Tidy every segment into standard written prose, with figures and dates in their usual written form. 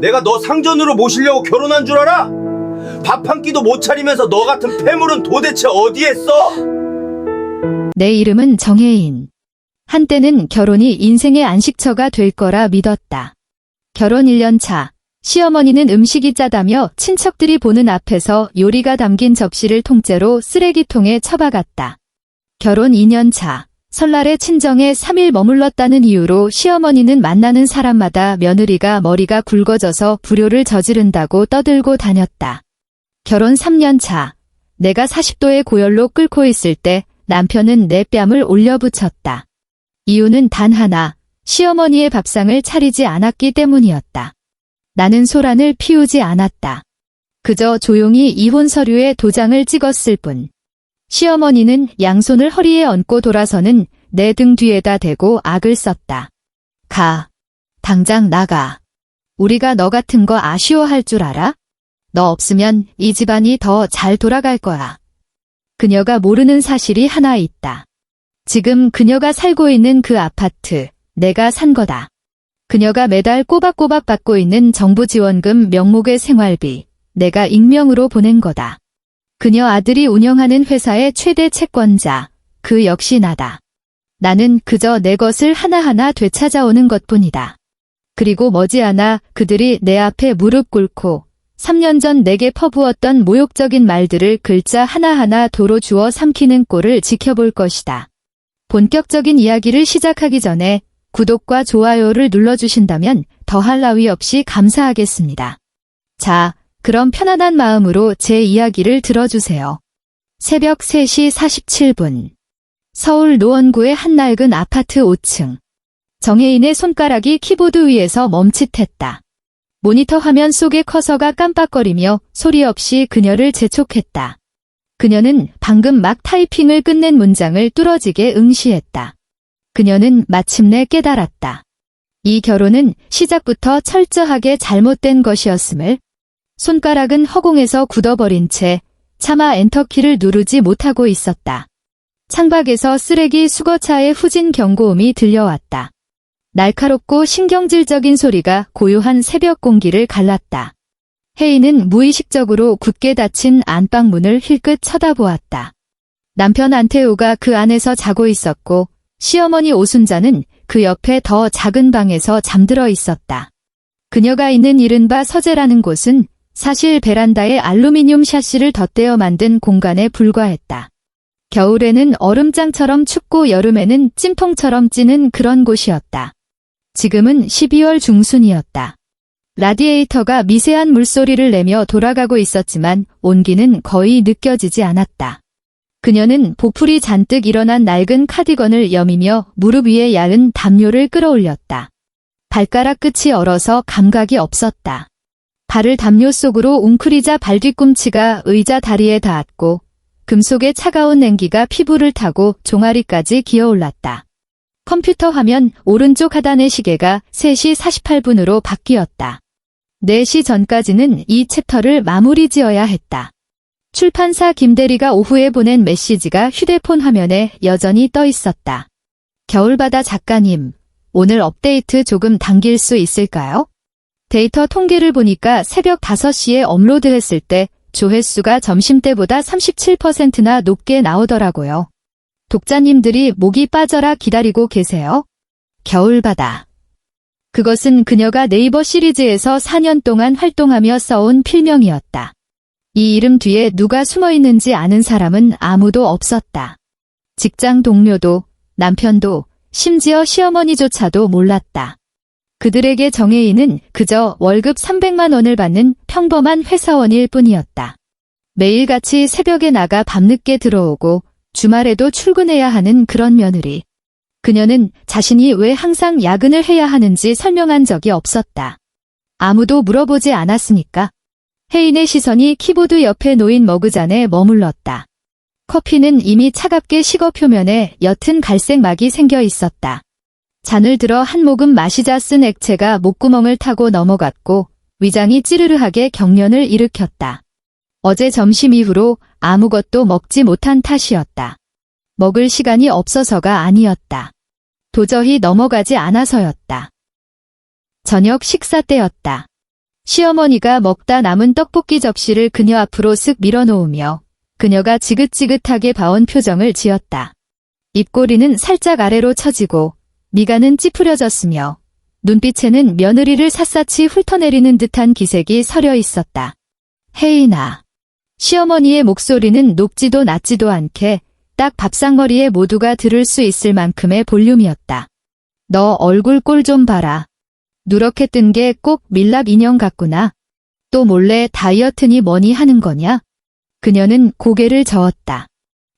내가 너 상전으로 모시려고 결혼한 줄 알아? 밥 한 끼도 못 차리면서 너 같은 폐물은 도대체 어디에 써? 내 이름은 정혜인. 한때는 결혼이 인생의 안식처가 될 거라 믿었다. 결혼 1년 차, 시어머니는 음식이 짜다며 친척들이 보는 앞에서 요리가 담긴 접시를 통째로 쓰레기통에 처박았다. 결혼 2년 차, 설날에 친정에 3일 머물렀다는 이유로 시어머니는 만나는 사람마다 며느리가 머리가 굵어져서 불효를 저지른다고 떠들고 다녔다. 결혼 3년 차, 내가 40도의 고열로 끓고 있을 때 남편은 내 뺨을 올려붙였다. 이유는 단 하나, 시어머니의 밥상을 차리지 않았기 때문이었다. 나는 소란을 피우지 않았다. 그저 조용히 이혼 서류에 도장을 찍었을 뿐. 시어머니는 양손을 허리에 얹고 돌아서는 내 등 뒤에다 대고 악을 썼다. 가. 당장 나가. 우리가 너 같은 거 아쉬워할 줄 알아? 너 없으면 이 집안이 더 잘 돌아갈 거야. 그녀가 모르는 사실이 하나 있다. 지금 그녀가 살고 있는 그 아파트, 내가 산 거다. 그녀가 매달 꼬박꼬박 받고 있는 정부 지원금 명목의 생활비, 내가 익명으로 보낸 거다. 그녀 아들이 운영하는 회사의 최대 채권자, 그 역시 나다. 나는 그저 내 것을 하나하나 되찾아오는 것뿐이다. 그리고 머지않아 그들이 내 앞에 무릎 꿇고 3년 전 내게 퍼부었던 모욕적인 말들을 글자 하나하나 도로 주워 삼키는 꼴을 지켜볼 것이다. 본격적인 이야기를 시작하기 전에 구독과 좋아요를 눌러주신다면 더할 나위 없이 감사하겠습니다. 자, 그럼 편안한 마음으로 제 이야기를 들어주세요. 새벽 3시 47분. 서울 노원구의 한 낡은 아파트 5층. 정혜인의 손가락이 키보드 위에서 멈칫했다. 모니터 화면 속의 커서가 깜빡거리며 소리 없이 그녀를 재촉했다. 그녀는 방금 막 타이핑을 끝낸 문장을 뚫어지게 응시했다. 그녀는 마침내 깨달았다. 이 결혼은 시작부터 철저하게 잘못된 것이었음을. 손가락은 허공에서 굳어버린 채 차마 엔터키를 누르지 못하고 있었다. 창밖에서 쓰레기 수거차의 후진 경고음이 들려왔다. 날카롭고 신경질적인 소리가 고요한 새벽 공기를 갈랐다. 혜인은 무의식적으로 굳게 닫힌 안방 문을 힐끗 쳐다보았다. 남편 안태우가 그 안에서 자고 있었고 시어머니 오순자는 그 옆에 더 작은 방에서 잠들어 있었다. 그녀가 있는 이른바 서재라는 곳은 사실 베란다에 알루미늄 샤시를 덧대어 만든 공간에 불과했다. 겨울에는 얼음장처럼 춥고 여름에는 찜통처럼 찌는 그런 곳이었다. 지금은 12월 중순이었다. 라디에이터가 미세한 물소리를 내며 돌아가고 있었지만 온기는 거의 느껴지지 않았다. 그녀는 보풀이 잔뜩 일어난 낡은 카디건을 여미며 무릎 위에 얇은 담요를 끌어올렸다. 발가락 끝이 얼어서 감각이 없었다. 발을 담요 속으로 웅크리자 발 뒤꿈치가 의자 다리에 닿았고 금속의 차가운 냉기가 피부를 타고 종아리까지 기어올랐다. 컴퓨터 화면 오른쪽 하단의 시계가 3시 48분으로 바뀌었다. 4시 전까지는 이 챕터를 마무리 지어야 했다. 출판사 김대리가 오후에 보낸 메시지가 휴대폰 화면에 여전히 떠 있었다. 겨울바다 작가님, 오늘 업데이트 조금 당길 수 있을까요? 데이터 통계를 보니까 새벽 5시에 업로드했을 때 조회수가 점심때보다 37%나 높게 나오더라고요. 독자님들이 목이 빠져라 기다리고 계세요. 겨울바다. 그것은 그녀가 네이버 시리즈에서 4년 동안 활동하며 써온 필명이었다. 이 이름 뒤에 누가 숨어 있는지 아는 사람은 아무도 없었다. 직장 동료도, 남편도, 심지어 시어머니조차도 몰랐다. 그들에게 정혜인은 그저 월급 300만 원을 받는 평범한 회사원일 뿐이었다. 매일같이 새벽에 나가 밤늦게 들어오고 주말에도 출근해야 하는 그런 며느리. 그녀는 자신이 왜 항상 야근을 해야 하는지 설명한 적이 없었다. 아무도 물어보지 않았으니까. 혜인의 시선이 키보드 옆에 놓인 머그잔에 머물렀다. 커피는 이미 차갑게 식어 표면에 옅은 갈색 막이 생겨 있었다. 잔을 들어 한 모금 마시자 쓴 액체가 목구멍을 타고 넘어갔고 위장이 찌르르하게 경련을 일으켰다. 어제 점심 이후로 아무것도 먹지 못한 탓이었다. 먹을 시간이 없어서가 아니었다. 도저히 넘어가지 않아서였다. 저녁 식사 때였다. 시어머니가 먹다 남은 떡볶이 접시를 그녀 앞으로 쓱 밀어놓으며 그녀가 지긋지긋하게 봐온 표정을 지었다. 입꼬리는 살짝 아래로 처지고 미간은 찌푸려졌으며 눈빛에는 며느리를 샅샅이 훑어내리는 듯한 기색이 서려 있었다. 혜인아. 시어머니의 목소리는 높지도 낮지도 않게 딱 밥상머리에 모두가 들을 수 있을 만큼의 볼륨이었다. 너 얼굴 꼴 좀 봐라. 누렇게 뜬 게 꼭 밀랍 인형 같구나. 또 몰래 다이어트니 뭐니 하는 거냐? 그녀는 고개를 저었다.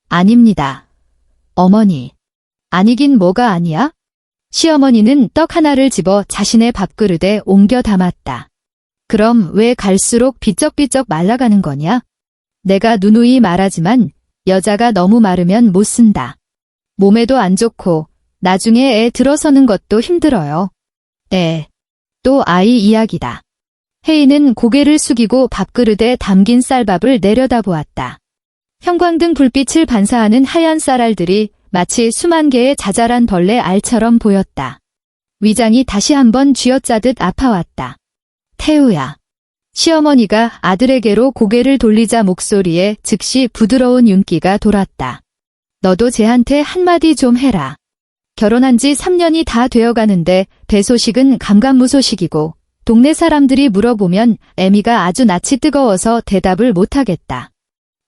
아닙니다. 어머니. 아니긴 뭐가 아니야? 시어머니는 떡 하나를 집어 자신의 밥그릇에 옮겨 담았다. 그럼 왜 갈수록 비쩍비쩍 말라가는 거냐? 내가 누누이 말하지만 여자가 너무 마르면 못 쓴다. 몸에도 안 좋고 나중에 애 들어서는 것도 힘들어요. 또 아이 이야기다. 혜인은 고개를 숙이고 밥그릇에 담긴 쌀밥을 내려다보았다. 형광등 불빛을 반사하는 하얀 쌀알들이 마치 수만 개의 자잘한 벌레 알처럼 보였다. 위장이 다시 한번 쥐어짜듯 아파왔다. 태우야. 시어머니가 아들에게로 고개를 돌리자 목소리에 즉시 부드러운 윤기가 돌았다. 너도 쟤한테 한마디 좀 해라. 결혼한 지 3년이 다 되어가는데 배소식은 감감무소식이고 동네 사람들이 물어보면 애미가 아주 낯이 뜨거워서 대답을 못하겠다.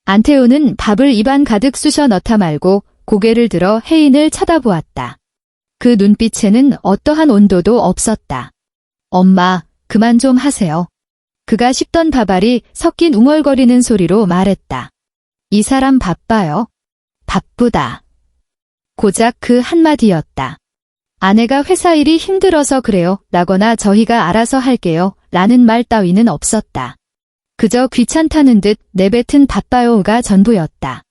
안태우는 밥을 입안 가득 쑤셔 넣다 말고 고개를 들어 혜인을 쳐다보았다. 그 눈빛에는 어떠한 온도도 없었다. 엄마, 그만 좀 하세요. 그가 씹던 밥알이 섞인 웅얼거리는 소리로 말했다. 이 사람 바빠요. 바쁘다. 고작 그 한마디였다. 아내가 회사 일이 힘들어서 그래요 라거나 저희가 알아서 할게요 라는 말 따위는 없었다. 그저 귀찮다는 듯 내뱉은 바빠요가 전부였다.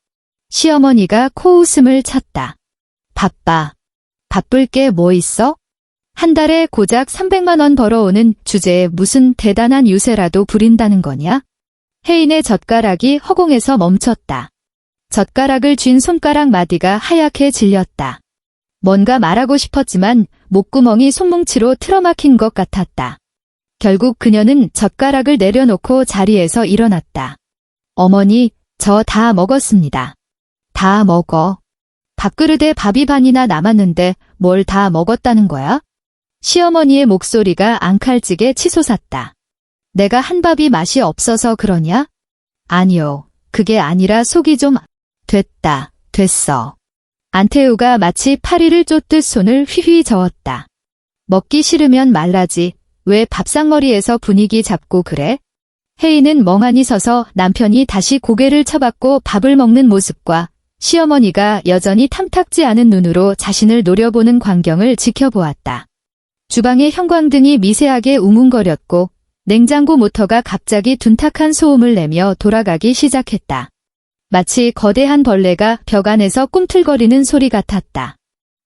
시어머니가 코웃음을 쳤다. 바빠. 바쁠 게 뭐 있어? 한 달에 고작 300만 원 벌어오는 주제에 무슨 대단한 유세라도 부린다는 거냐? 혜인의 젓가락이 허공에서 멈췄다. 젓가락을 쥔 손가락 마디가 하얗게 질렸다. 뭔가 말하고 싶었지만 목구멍이 손뭉치로 틀어막힌 것 같았다. 결국 그녀는 젓가락을 내려놓고 자리에서 일어났다. 어머니, 저 다 먹었습니다. 다 먹어. 밥그릇에 밥이 반이나 남았는데 뭘 다 먹었다는 거야? 시어머니의 목소리가 앙칼지게 치솟았다. 내가 한 밥이 맛이 없어서 그러냐? 아니요. 그게 아니라 속이 좀 됐어. 안태우가 마치 파리를 쫓듯 손을 휘휘 저었다. 먹기 싫으면 말라지. 왜 밥상머리에서 분위기 잡고 그래? 혜인은 멍하니 서서 남편이 다시 고개를 쳐박고 밥을 먹는 모습과 시어머니가 여전히 탐탁지 않은 눈으로 자신을 노려보는 광경을 지켜보았다. 주방의 형광등이 미세하게 웅웅거렸고 냉장고 모터가 갑자기 둔탁한 소음을 내며 돌아가기 시작했다. 마치 거대한 벌레가 벽 안에서 꿈틀거리는 소리 같았다.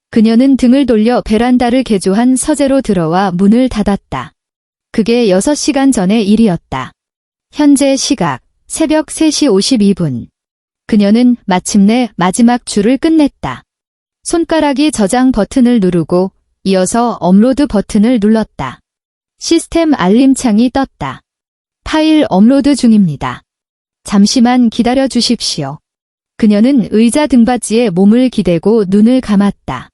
그녀는 등을 돌려 베란다를 개조한 서재로 들어와 문을 닫았다. 그게 6시간 전의 일이었다. 현재 시각 새벽 3시 52분. 그녀는 마침내 마지막 줄을 끝냈다. 손가락이 저장 버튼을 누르고 이어서 업로드 버튼을 눌렀다. 시스템 알림창이 떴다. 파일 업로드 중입니다. 잠시만 기다려 주십시오. 그녀는 의자 등받이에 몸을 기대고 눈을 감았다.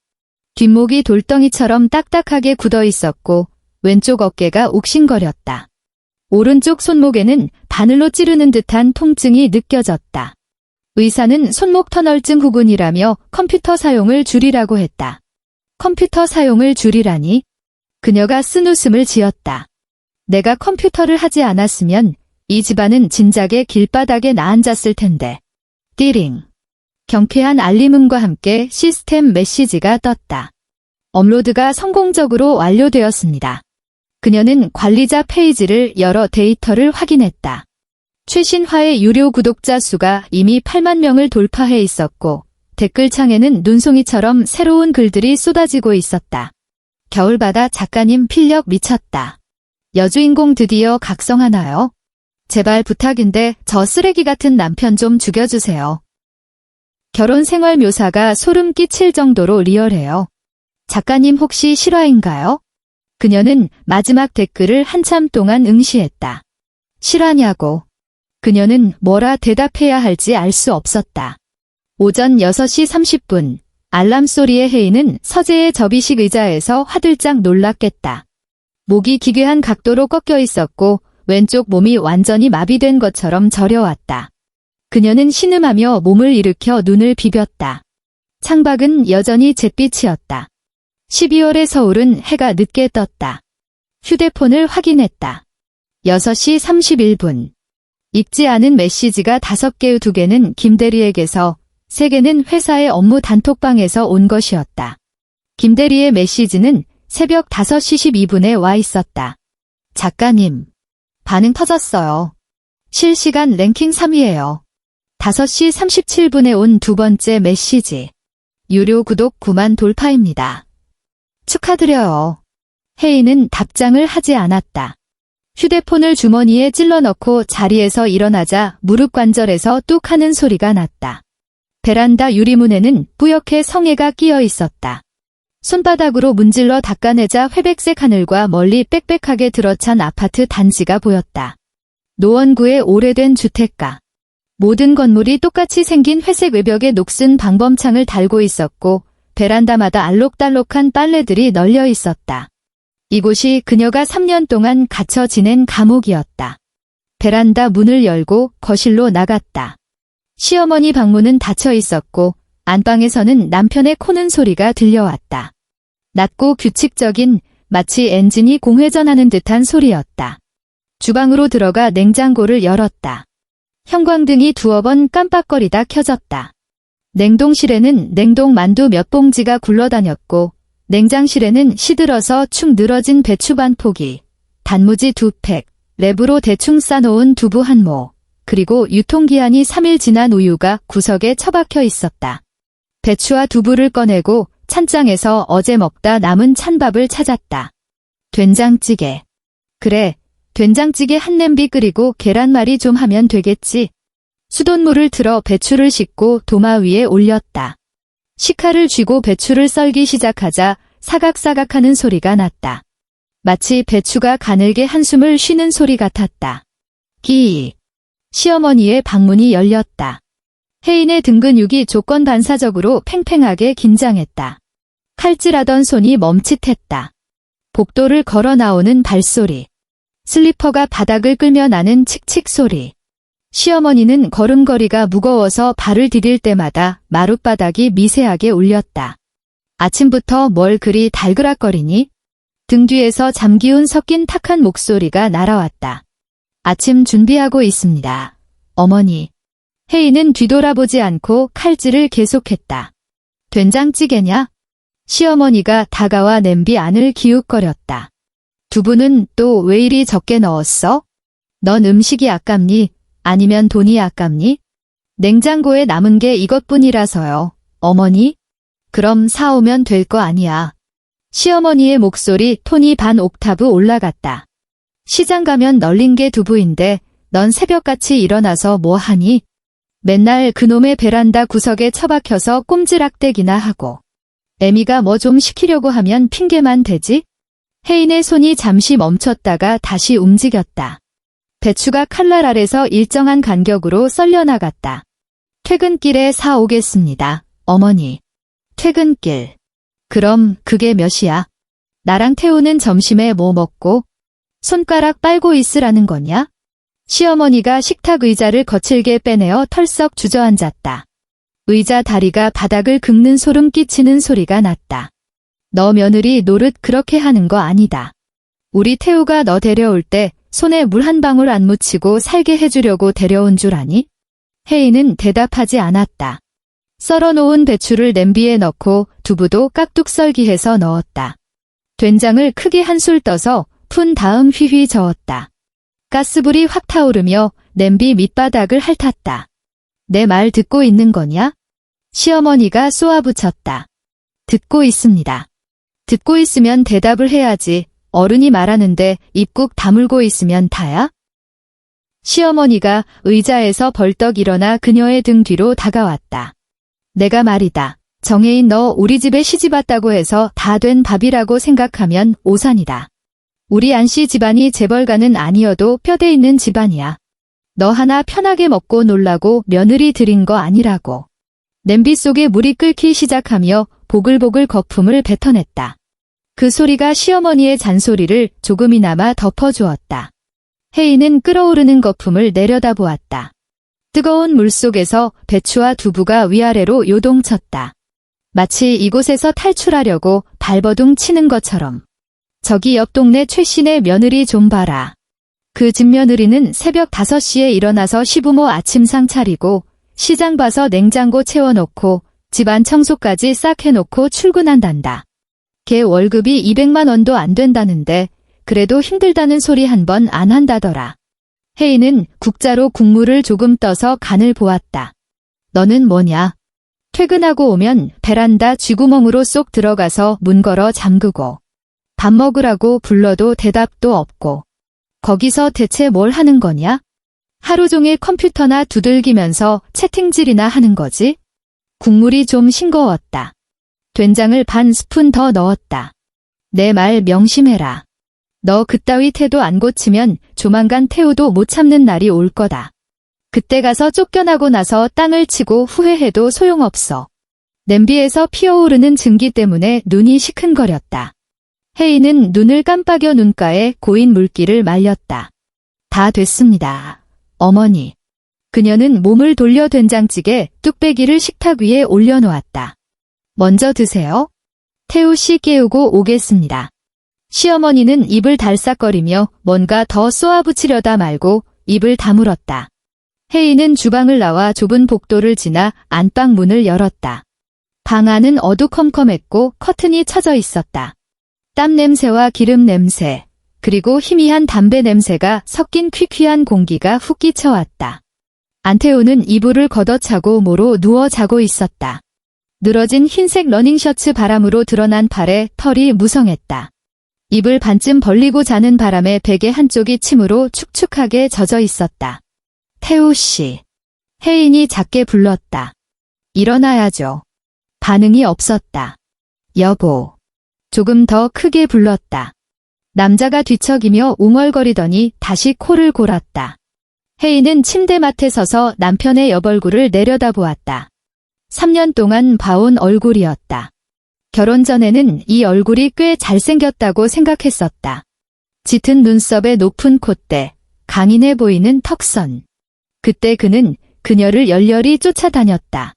뒷목이 돌덩이처럼 딱딱하게 굳어 있었고 왼쪽 어깨가 욱신거렸다. 오른쪽 손목에는 바늘로 찌르는 듯한 통증이 느껴졌다. 의사는 손목 터널증 후군이라며 컴퓨터 사용을 줄이라고 했다. 컴퓨터 사용을 줄이라니? 그녀가 쓴웃음을 지었다. 내가 컴퓨터를 하지 않았으면 이 집안은 진작에 길바닥에 나앉았을 텐데. 띠링. 경쾌한 알림음과 함께 시스템 메시지가 떴다. 업로드가 성공적으로 완료되었습니다. 그녀는 관리자 페이지를 열어 데이터를 확인했다. 최신화의 유료 구독자 수가 이미 8만 명을 돌파해 있었고 댓글창에는 눈송이처럼 새로운 글들이 쏟아지고 있었다. 겨울바다 작가님 필력 미쳤다. 여주인공 드디어 각성하나요? 제발 부탁인데 저 쓰레기 같은 남편 좀 죽여주세요. 결혼 생활 묘사가 소름 끼칠 정도로 리얼해요. 작가님 혹시 실화인가요? 그녀는 마지막 댓글을 한참 동안 응시했다. 실화냐고. 그녀는 뭐라 대답해야 할지 알 수 없었다. 오전 6시 30분, 알람 소리에 혜인은 서재의 접이식 의자에서 화들짝 놀랐겠다. 목이 기괴한 각도로 꺾여 있었고 왼쪽 몸이 완전히 마비된 것처럼 저려왔다. 그녀는 신음하며 몸을 일으켜 눈을 비볐다. 창밖은 여전히 잿빛이었다. 12월의 서울은 해가 늦게 떴다. 휴대폰을 확인했다. 6시 31분. 읽지 않은 메시지가 5개, 2개는 김대리에게서, 3개는 회사의 업무 단톡방에서 온 것이었다. 김대리의 메시지는 새벽 5시 12분에 와 있었다. 작가님, 반응 터졌어요. 실시간 랭킹 3위예요. 5시 37분에 온 두 번째 메시지. 유료 구독 9만 돌파입니다. 축하드려요. 혜인은 답장을 하지 않았다. 휴대폰을 주머니에 찔러 넣고 자리에서 일어나자 무릎 관절에서 뚝 하는 소리가 났다. 베란다 유리문에는 뿌옇게 성에가 끼어 있었다. 손바닥으로 문질러 닦아내자 회백색 하늘과 멀리 빽빽하게 들어찬 아파트 단지가 보였다. 노원구의 오래된 주택가. 모든 건물이 똑같이 생긴 회색 외벽에 녹슨 방범창을 달고 있었고 베란다마다 알록달록한 빨래들이 널려 있었다. 이곳이 그녀가 3년 동안 갇혀 지낸 감옥이었다. 베란다 문을 열고 거실로 나갔다. 시어머니 방문은 닫혀 있었고 안방에서는 남편의 코는 소리가 들려왔다. 낮고 규칙적인 마치 엔진이 공회전하는 듯한 소리였다. 주방으로 들어가 냉장고를 열었다. 형광등이 두어 번 깜빡거리다 켜졌다. 냉동실에는 냉동 만두 몇 봉지가 굴러다녔고 냉장실에는 시들어서 축 늘어진 배추 반 포기, 단무지 2팩, 랩으로 대충 싸놓은 두부 한 모, 그리고 유통기한이 3일 지난 우유가 구석에 처박혀 있었다. 배추와 두부를 꺼내고 찬장에서 어제 먹다 남은 찬밥을 찾았다. 된장찌개. 그래, 된장찌개 한 냄비 끓이고 계란말이 좀 하면 되겠지. 수돗물을 틀어 배추를 씻고 도마 위에 올렸다. 식칼을 쥐고 배추를 썰기 시작하자 사각사각하는 소리가 났다. 마치 배추가 가늘게 한숨을 쉬는 소리 같았다. 끼익. 시어머니의 방문이 열렸다. 혜인의 등 근육이 조건 반사적으로 팽팽하게 긴장했다. 칼질하던 손이 멈칫했다. 복도를 걸어 나오는 발소리. 슬리퍼가 바닥을 끌며 나는 칙칙 소리. 시어머니는 걸음걸이가 무거워서 발을 디딜 때마다 마룻바닥이 미세하게 울렸다. 아침부터 뭘 그리 달그락거리니? 등 뒤에서 잠기운 섞인 탁한 목소리가 날아왔다. 아침 준비하고 있습니다. 어머니. 혜인은 뒤돌아보지 않고 칼질을 계속했다. 된장찌개냐? 시어머니가 다가와 냄비 안을 기웃거렸다. 두부는 또 왜 이리 적게 넣었어? 넌 음식이 아깝니? 아니면 돈이 아깝니? 냉장고에 남은 게 이것뿐이라서요. 어머니? 그럼 사오면 될 거 아니야. 시어머니의 목소리 톤이 반 옥타브 올라갔다. 시장 가면 널린 게 두부인데 넌 새벽같이 일어나서 뭐 하니? 맨날 그놈의 베란다 구석에 처박혀서 꼼지락대기나 하고. 애미가 뭐 좀 시키려고 하면 핑계만 대지? 혜인의 손이 잠시 멈췄다가 다시 움직였다. 배추가 칼날 아래서 일정한 간격으로 썰려나갔다. 퇴근길에 사오겠습니다, 어머니. 퇴근길. 그럼 그게 몇이야? 나랑 태우는 점심에 뭐 먹고? 손가락 빨고 있으라는 거냐? 시어머니가 식탁 의자를 거칠게 빼내어 털썩 주저앉았다. 의자 다리가 바닥을 긁는 소름 끼치는 소리가 났다. 너 며느리 노릇 그렇게 하는 거 아니다. 우리 태우가 너 데려올 때 손에 물 한 방울 안 묻히고 살게 해주려고 데려온 줄 아니? 혜인은 대답하지 않았다. 썰어놓은 배추를 냄비에 넣고 두부도 깍둑 썰기해서 넣었다. 된장을 크게 한술 떠서 푼 다음 휘휘 저었다. 가스불이 확 타오르며 냄비 밑바닥을 핥았다. 내 말 듣고 있는 거냐? 시어머니가 쏘아붙였다. 듣고 있습니다. 듣고 있으면 대답을 해야지. 어른이 말하는데 입국 다물고 있으면 다야? 시어머니가 의자에서 벌떡 일어나 그녀의 등 뒤로 다가왔다. 내가 말이다. 정혜인 너 우리 집에 시집 왔다고 해서 다 된 밥이라고 생각하면 오산이다. 우리 안씨 집안이 재벌가는 아니어도 뼈대 있는 집안이야. 너 하나 편하게 먹고 놀라고 며느리 들인 거 아니라고. 냄비 속에 물이 끓기 시작하며 보글보글 거품을 뱉어냈다. 그 소리가 시어머니의 잔소리를 조금이나마 덮어주었다. 혜인은 끓어오르는 거품을 내려다보았다. 뜨거운 물 속에서 배추와 두부가 위아래로 요동쳤다. 마치 이곳에서 탈출하려고 발버둥 치는 것처럼. 저기 옆 동네 최씨네 며느리 좀 봐라. 그 집 며느리는 새벽 5시에 일어나서 시부모 아침상 차리고 시장 봐서 냉장고 채워놓고 집안 청소까지 싹 해놓고 출근한단다. 걔 월급이 200만 원도 안 된다는데 그래도 힘들다는 소리 한 번 안 한다더라. 혜인은 국자로 국물을 조금 떠서 간을 보았다. 너는 뭐냐? 퇴근하고 오면 베란다 쥐구멍으로 쏙 들어가서 문 걸어 잠그고 밥 먹으라고 불러도 대답도 없고 거기서 대체 뭘 하는 거냐? 하루 종일 컴퓨터나 두들기면서 채팅질이나 하는 거지? 국물이 좀 싱거웠다. 된장을 반 스푼 더 넣었다. 내 말 명심해라. 너 그따위 태도 안 고치면 조만간 태우도 못 참는 날이 올 거다. 그때 가서 쫓겨나고 나서 땅을 치고 후회해도 소용없어. 냄비에서 피어오르는 증기 때문에 눈이 시큰거렸다. 혜인은 눈을 깜빡여 눈가에 고인 물기를 말렸다. 다 됐습니다. 어머니. 그녀는 몸을 돌려 된장찌개 뚝배기를 식탁 위에 올려놓았다. 먼저 드세요. 태우 씨 깨우고 오겠습니다. 시어머니는 입을 달싹거리며 뭔가 더 쏘아붙이려다 말고 입을 다물었다. 혜인은 주방을 나와 좁은 복도를 지나 안방 문을 열었다. 방 안은 어두컴컴했고 커튼이 쳐져 있었다. 땀 냄새와 기름 냄새, 그리고 희미한 담배 냄새가 섞인 퀴퀴한 공기가 훅 끼쳐왔다. 안태우는 이불을 걷어차고 모로 누워 자고 있었다. 늘어진 흰색 러닝셔츠 바람으로 드러난 팔에 털이 무성했다. 입을 반쯤 벌리고 자는 바람에 베개 한쪽이 침으로 축축하게 젖어 있었다. 태우 씨. 혜인이 작게 불렀다. 일어나야죠. 반응이 없었다. 여보. 조금 더 크게 불렀다. 남자가 뒤척이며 웅얼거리더니 다시 코를 골았다. 혜인은 침대맡에 서서 남편의 옆얼굴을 내려다보았다. 3년 동안 봐온 얼굴이었다. 결혼 전에는 이 얼굴이 꽤 잘생겼다고 생각했었다. 짙은 눈썹에 높은 콧대, 강인해 보이는 턱선. 그때 그는 그녀를 열렬히 쫓아다녔다.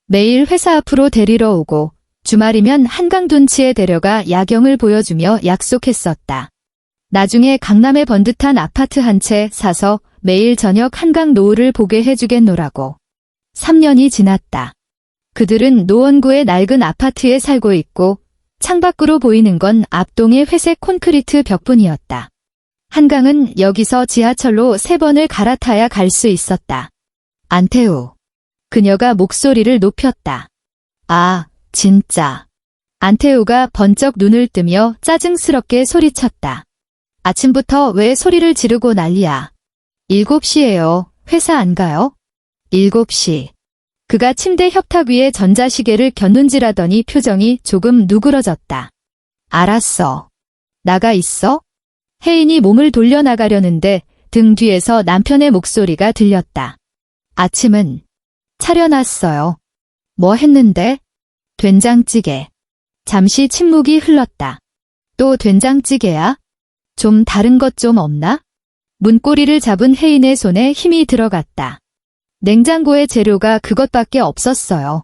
매일 회사 앞으로 데리러 오고 주말이면 한강둔치에 데려가 야경을 보여주며 약속했었다. 나중에 강남에 번듯한 아파트 한 채 사서 매일 저녁 한강 노을을 보게 해주겠노라고. 3년이 지났다. 그들은 노원구의 낡은 아파트에 살고 있고 창밖으로 보이는 건 앞동의 회색 콘크리트 벽뿐이었다. 한강은 여기서 지하철로 3번을 갈아타야 갈 수 있었다. 안태우. 그녀가 목소리를 높였다. 아, 진짜. 안태우가 번쩍 눈을 뜨며 짜증스럽게 소리쳤다. 아침부터 왜 소리를 지르고 난리야. 7시예요. 회사 안 가요? 7시. 그가 침대 협탁 위에 전자시계를 곁눈질하더니 표정이 조금 누그러졌다. 알았어. 나가 있어? 혜인이 몸을 돌려나가려는데 등 뒤에서 남편의 목소리가 들렸다. 아침은 차려놨어요. 뭐 했는데? 된장찌개. 잠시 침묵이 흘렀다. 또 된장찌개야? 좀 다른 것 좀 없나? 문고리를 잡은 혜인의 손에 힘이 들어갔다. 냉장고에 재료가 그것밖에 없었어요.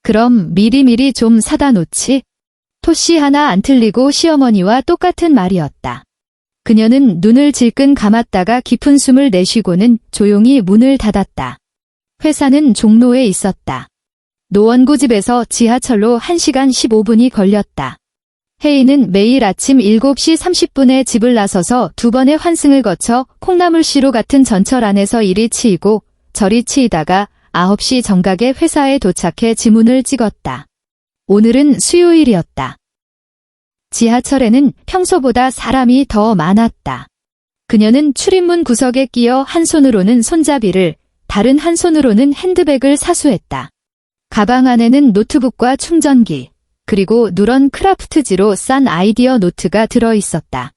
그럼 미리미리 좀 사다 놓지? 토씨 하나 안 틀리고 시어머니와 똑같은 말이었다. 그녀는 눈을 질끈 감았다가 깊은 숨을 내쉬고는 조용히 문을 닫았다. 회사는 종로에 있었다. 노원구 집에서 지하철로 1시간 15분이 걸렸다. 혜인은 매일 아침 7시 30분에 집을 나서서 2번의 환승을 거쳐 콩나물시루 같은 전철 안에서 이리 치이고 저리 치이다가 9시 정각에 회사에 도착해 지문을 찍었다. 오늘은 수요일이었다. 지하철에는 평소보다 사람이 더 많았다. 그녀는 출입문 구석에 끼어 한 손으로는 손잡이를, 다른 한 손으로는 핸드백을 사수했다. 가방 안에는 노트북과 충전기, 그리고 누런 크라프트지로 싼 아이디어 노트가 들어 있었다.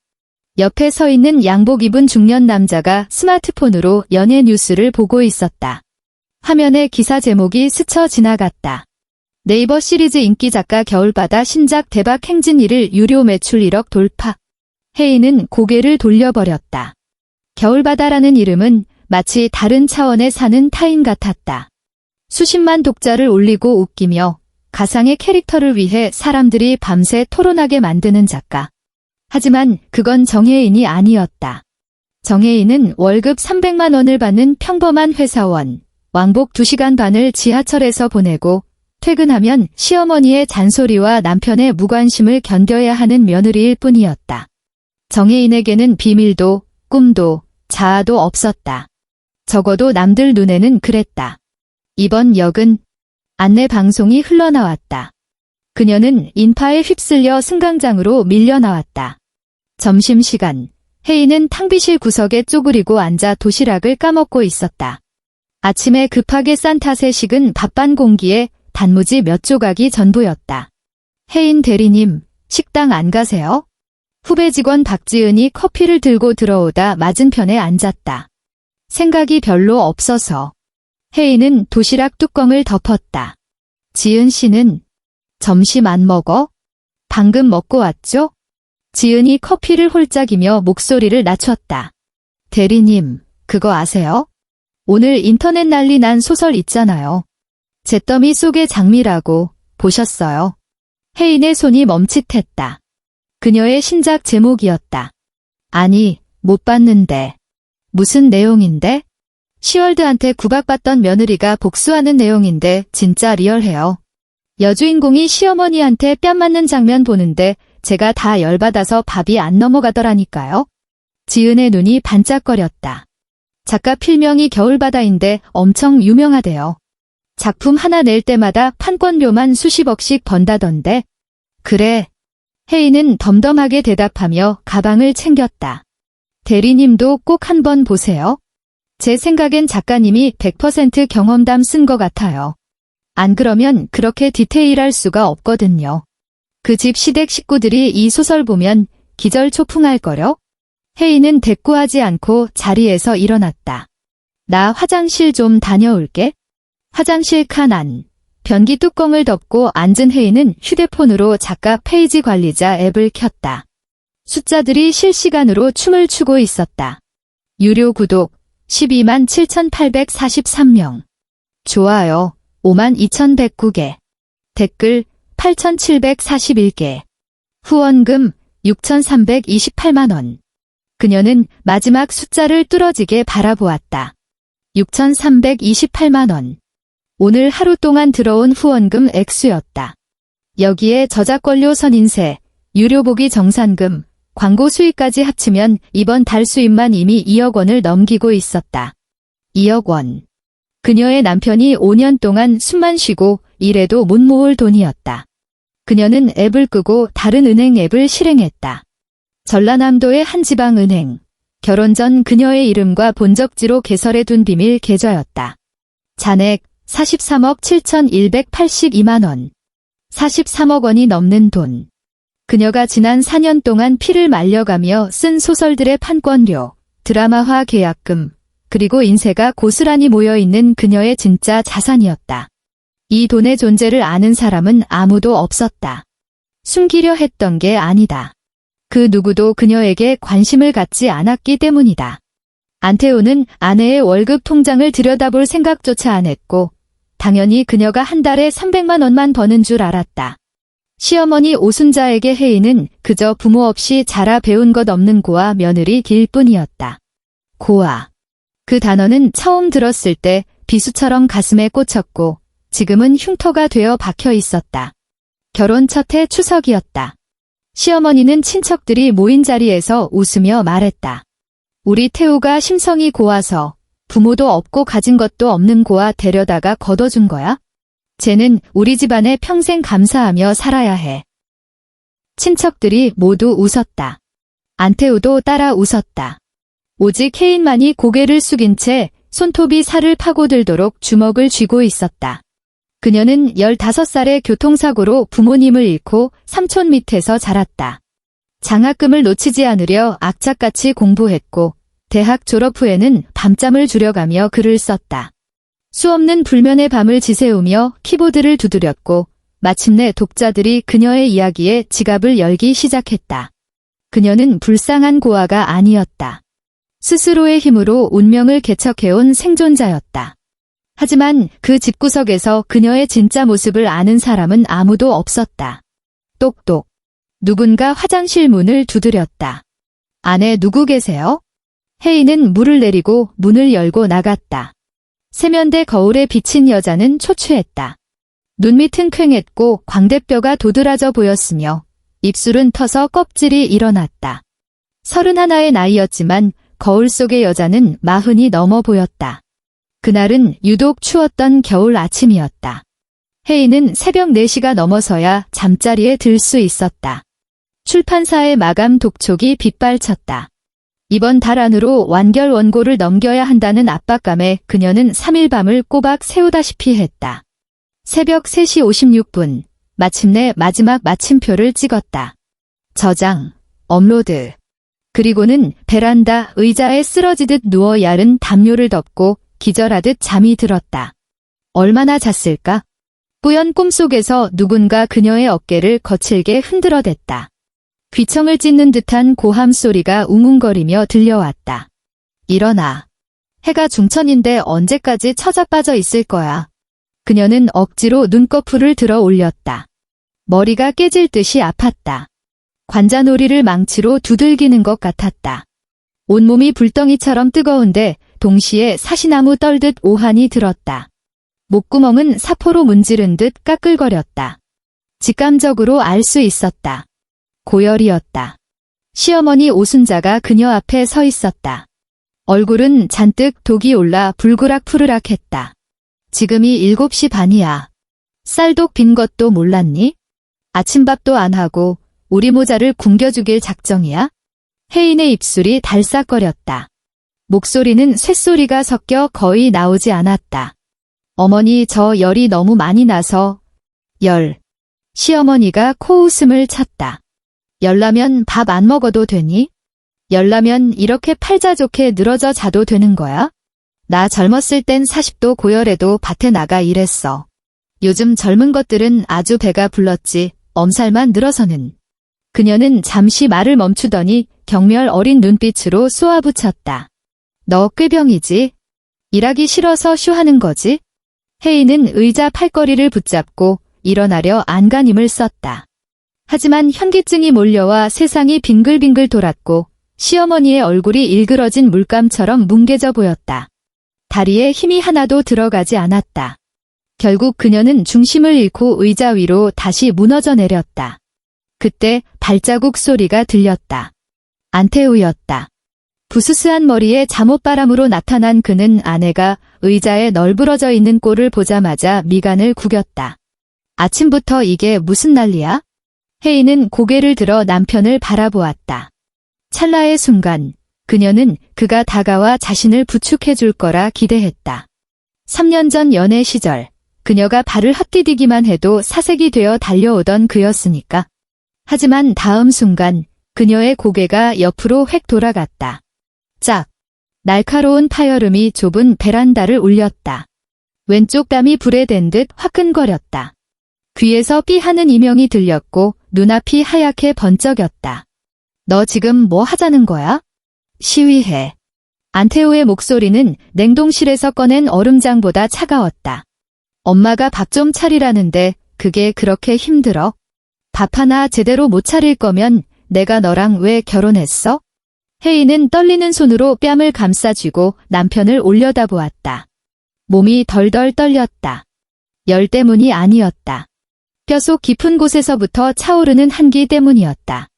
옆에 서 있는 양복 입은 중년 남자가 스마트폰으로 연예 뉴스를 보고 있었다. 화면에 기사 제목이 스쳐 지나갔다. 네이버 시리즈 인기 작가 겨울바다 신작 대박 행진 1일 유료 매출 1억 돌파. 혜인은 고개를 돌려버렸다. 겨울바다라는 이름은 마치 다른 차원에 사는 타인 같았다. 수십만 독자를 올리고 웃기며 가상의 캐릭터를 위해 사람들이 밤새 토론하게 만드는 작가. 하지만 그건 정혜인이 아니었다. 정혜인은 월급 300만 원을 받는 평범한 회사원, 왕복 2시간 반을 지하철에서 보내고 퇴근하면 시어머니의 잔소리와 남편의 무관심을 견뎌야 하는 며느리일 뿐이었다. 정혜인에게는 비밀도 꿈도 자아도 없었다. 적어도 남들 눈에는 그랬다. 이번 역은 안내 방송이 흘러나왔다. 그녀는 인파에 휩쓸려 승강장으로 밀려나왔다. 점심시간, 혜인은 탕비실 구석에 쪼그리고 앉아 도시락을 까먹고 있었다. 아침에 급하게 싼 탓에 식은 밥반 공기에 단무지 몇 조각이 전부였다. 혜인 대리님, 식당 안 가세요? 후배 직원 박지은이 커피를 들고 들어오다 맞은편에 앉았다. 생각이 별로 없어서. 혜인은 도시락 뚜껑을 덮었다. 지은 씨는 점심 안 먹어? 방금 먹고 왔죠? 지은이 커피를 홀짝이며 목소리를 낮췄다. 대리님, 그거 아세요? 오늘 인터넷 난리 난 소설 있잖아요. 잿더미 속의 장미라고 보셨어요? 혜인의 손이 멈칫했다. 그녀의 신작 제목이었다. 아니, 못 봤는데. 무슨 내용인데? 시월드한테 구박받던 며느리가 복수하는 내용인데 진짜 리얼해요. 여주인공이 시어머니한테 뺨 맞는 장면 보는데 제가 다 열받아서 밥이 안 넘어가더라니까요. 지은의 눈이 반짝거렸다. 작가 필명이 겨울바다인데 엄청 유명하대요. 작품 하나 낼 때마다 판권료만 수십억씩 번다던데. 그래. 혜인은 덤덤하게 대답하며 가방을 챙겼다. 대리님도 꼭 한번 보세요. 제 생각엔 작가님이 100% 경험담 쓴 것 같아요. 안 그러면 그렇게 디테일할 수가 없거든요. 그 집 시댁 식구들이 이 소설 보면 기절초풍할거려? 혜인은 대꾸하지 않고 자리에서 일어났다. 나 화장실 좀 다녀올게. 화장실 칸 안. 변기 뚜껑을 덮고 앉은 혜인은 휴대폰으로 작가 페이지 관리자 앱을 켰다. 숫자들이 실시간으로 춤을 추고 있었다. 유료 구독 12만 7,843명. 좋아요 52,109개. 댓글 8,741개. 후원금 6,328만 원. 그녀는 마지막 숫자를 뚫어지게 바라보았다. 6,328만 원. 오늘 하루 동안 들어온 후원금 액수였다. 여기에 저작권료 선인세, 유료 보기 정산금, 광고 수익까지 합치면 이번 달 수입만 이미 2억 원을 넘기고 있었다. 2억 원. 그녀의 남편이 5년 동안 숨만 쉬고 일해도 못 모을 돈이었다. 그녀는 앱을 끄고 다른 은행 앱을 실행했다. 전라남도의 한 지방은행. 결혼 전 그녀의 이름과 본적지로 개설해둔 비밀 계좌였다. 잔액 43억 7,182만 원. 43억 원이 넘는 돈. 그녀가 지난 4년 동안 피를 말려가며 쓴 소설들의 판권료, 드라마화 계약금, 그리고 인세가 고스란히 모여있는 그녀의 진짜 자산이었다. 이 돈의 존재를 아는 사람은 아무도 없었다. 숨기려 했던 게 아니다. 그 누구도 그녀에게 관심을 갖지 않았기 때문이다. 안태우는 아내의 월급 통장을 들여다볼 생각조차 안 했고 당연히 그녀가 한 달에 300만 원만 버는 줄 알았다. 시어머니 오순자에게 혜인은 그저 부모 없이 자라 배운 것 없는 고아 며느리일 뿐이었다. 고아. 그 단어는 처음 들었을 때 비수처럼 가슴에 꽂혔고 지금은 흉터가 되어 박혀 있었다. 결혼 첫 해 추석이었다. 시어머니는 친척들이 모인 자리에서 웃으며 말했다. 우리 태우가 심성이 고와서 부모도 없고 가진 것도 없는 고아 데려다가 걷어준 거야? 쟤는 우리 집안에 평생 감사하며 살아야 해. 친척들이 모두 웃었다. 안태우도 따라 웃었다. 오직 혜인만이 고개를 숙인 채 손톱이 살을 파고들도록 주먹을 쥐고 있었다. 그녀는 15살의 교통사고로 부모님을 잃고 삼촌 밑에서 자랐다. 장학금을 놓치지 않으려 악착같이 공부했고 대학 졸업 후에는 밤잠을 줄여가며 글을 썼다. 수없는 불면의 밤을 지새우며 키보드를 두드렸고 마침내 독자들이 그녀의 이야기에 지갑을 열기 시작했다. 그녀는 불쌍한 고아가 아니었다. 스스로의 힘으로 운명을 개척해온 생존자였다. 하지만 그 집구석에서 그녀의 진짜 모습을 아는 사람은 아무도 없었다. 똑똑. 누군가 화장실 문을 두드렸다. 안에 누구 계세요? 혜인은 물을 내리고 문을 열고 나갔다. 세면대 거울에 비친 여자는 초췌했다. 눈밑은 퀭했고 광대뼈가 도드라져 보였으며 입술은 터서 껍질이 일어났다. 31의 나이였지만 거울 속의 여자는 40이 넘어 보였다. 그날은 유독 추웠던 겨울 아침이었다. 혜인은 새벽 4시가 넘어서야 잠자리에 들 수 있었다. 출판사의 마감 독촉이 빗발쳤다. 이번 달 안으로 완결 원고를 넘겨야 한다는 압박감에 그녀는 3일 밤을 꼬박 새우다시피 했다. 새벽 3시 56분, 마침내 마지막 마침표를 찍었다. 저장, 업로드. 그리고는 베란다 의자에 쓰러지듯 누워 야른 담요를 덮고 기절하듯 잠이 들었다. 얼마나 잤을까? 뿌연 꿈속에서 누군가 그녀의 어깨를 거칠게 흔들어댔다. 귀청을 찢는 듯한 고함 소리가 웅웅거리며 들려왔다. 일어나. 해가 중천인데 언제까지 처자빠져 있을 거야. 그녀는 억지로 눈꺼풀을 들어 올렸다. 머리가 깨질 듯이 아팠다. 관자놀이를 망치로 두들기는 것 같았다. 온몸이 불덩이처럼 뜨거운데 동시에 사시나무 떨듯 오한이 들었다. 목구멍은 사포로 문지른 듯 까끌거렸다. 직감적으로 알 수 있었다. 고열이었다. 시어머니 오순자가 그녀 앞에 서 있었다. 얼굴은 잔뜩 독이 올라 불그락푸르락했다. 지금이 7시 반이야. 쌀독 빈 것도 몰랐니? 아침밥도 안 하고 우리 모자를 굶겨주길 작정이야? 혜인의 입술이 달싹거렸다. 목소리는 쇳소리가 섞여 거의 나오지 않았다. 어머니, 저 열이 너무 많이 나서. 열. 시어머니가 코웃음을 쳤다. 열나면 밥 안 먹어도 되니? 열나면 이렇게 팔자 좋게 늘어져 자도 되는 거야? 나 젊었을 땐 40도 고열에도 밭에 나가 일했어. 요즘 젊은 것들은 아주 배가 불렀지, 엄살만 늘어서는. 그녀는 잠시 말을 멈추더니 경멸 어린 눈빛으로 쏘아붙였다. 너 꾀병이지? 일하기 싫어서 쇼하는 거지? 혜인은 의자 팔걸이를 붙잡고 일어나려 안간힘을 썼다. 하지만 현기증이 몰려와 세상이 빙글빙글 돌았고 시어머니의 얼굴이 일그러진 물감처럼 뭉개져 보였다. 다리에 힘이 하나도 들어가지 않았다. 결국 그녀는 중심을 잃고 의자 위로 다시 무너져 내렸다. 그때 발자국 소리가 들렸다. 안태우였다. 부스스한 머리에 잠옷바람으로 나타난 그는 아내가 의자에 널브러져 있는 꼴을 보자마자 미간을 구겼다. 아침부터 이게 무슨 난리야? 혜인은 고개를 들어 남편을 바라보았다. 찰나의 순간 그녀는 그가 다가와 자신을 부축해 줄 거라 기대했다. 3년 전 연애 시절 그녀가 발을 헛디디기만 해도 사색이 되어 달려오던 그였으니까. 하지만 다음 순간 그녀의 고개가 옆으로 획 돌아갔다. 짝! 날카로운 파열음이 좁은 베란다를 울렸다. 왼쪽 뺨이 불에 댄 듯 화끈거렸다. 귀에서 삐 하는 이명이 들렸고 눈앞이 하얗게 번쩍였다. 너 지금 뭐 하자는 거야? 시위해. 안태우의 목소리는 냉동실에서 꺼낸 얼음장보다 차가웠다. 엄마가 밥 좀 차리라는데 그게 그렇게 힘들어? 밥 하나 제대로 못 차릴 거면 내가 너랑 왜 결혼했어? 혜인은 떨리는 손으로 뺨을 감싸쥐고 남편을 올려다보았다. 몸이 덜덜 떨렸다. 열 때문이 아니었다. 뼛속 깊은 곳에서부터 차오르는 한기 때문이었다.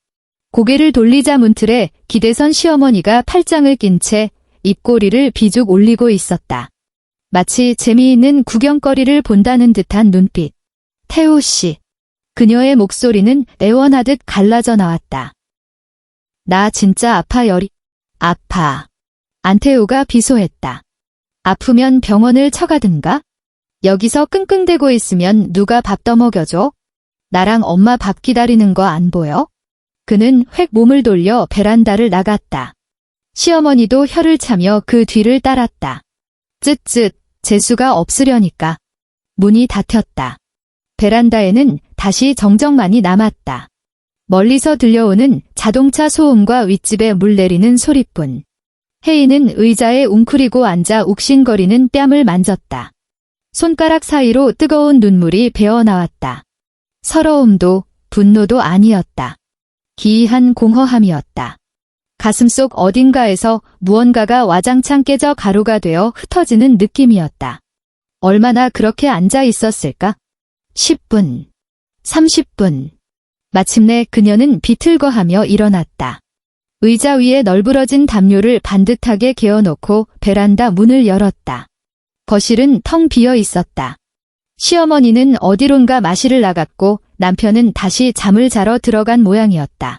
고개를 돌리자 문틀에 기대선 시어머니가 팔짱을 낀 채 입꼬리를 비죽 올리고 있었다. 마치 재미있는 구경거리를 본다는 듯한 눈빛. 태우 씨. 그녀의 목소리는 애원하듯 갈라져 나왔다. 나 진짜 아파 열이. 아파. 안태우가 비소했다. 아프면 병원을 쳐가든가? 여기서 끙끙대고 있으면 누가 밥 떠먹여줘? 나랑 엄마 밥 기다리는 거 안 보여? 그는 획 몸을 돌려 베란다를 나갔다. 시어머니도 혀를 차며 그 뒤를 따랐다. 쯧쯧, 재수가 없으려니까. 문이 닫혔다. 베란다에는 다시 정적만이 남았다. 멀리서 들려오는 자동차 소음과 윗집에 물 내리는 소리뿐. 혜인은 의자에 웅크리고 앉아 욱신거리는 뺨을 만졌다. 손가락 사이로 뜨거운 눈물이 배어나왔다. 서러움도 분노도 아니었다. 기이한 공허함이었다. 가슴속 어딘가에서 무언가가 와장창 깨져 가루가 되어 흩어지는 느낌이었다. 얼마나 그렇게 앉아 있었을까? 10분, 30분. 마침내 그녀는 비틀거하며 일어났다. 의자 위에 널브러진 담요를 반듯하게 개어놓고 베란다 문을 열었다. 거실은 텅 비어 있었다. 시어머니는 어디론가 마실을 나갔고 남편은 다시 잠을 자러 들어간 모양이었다.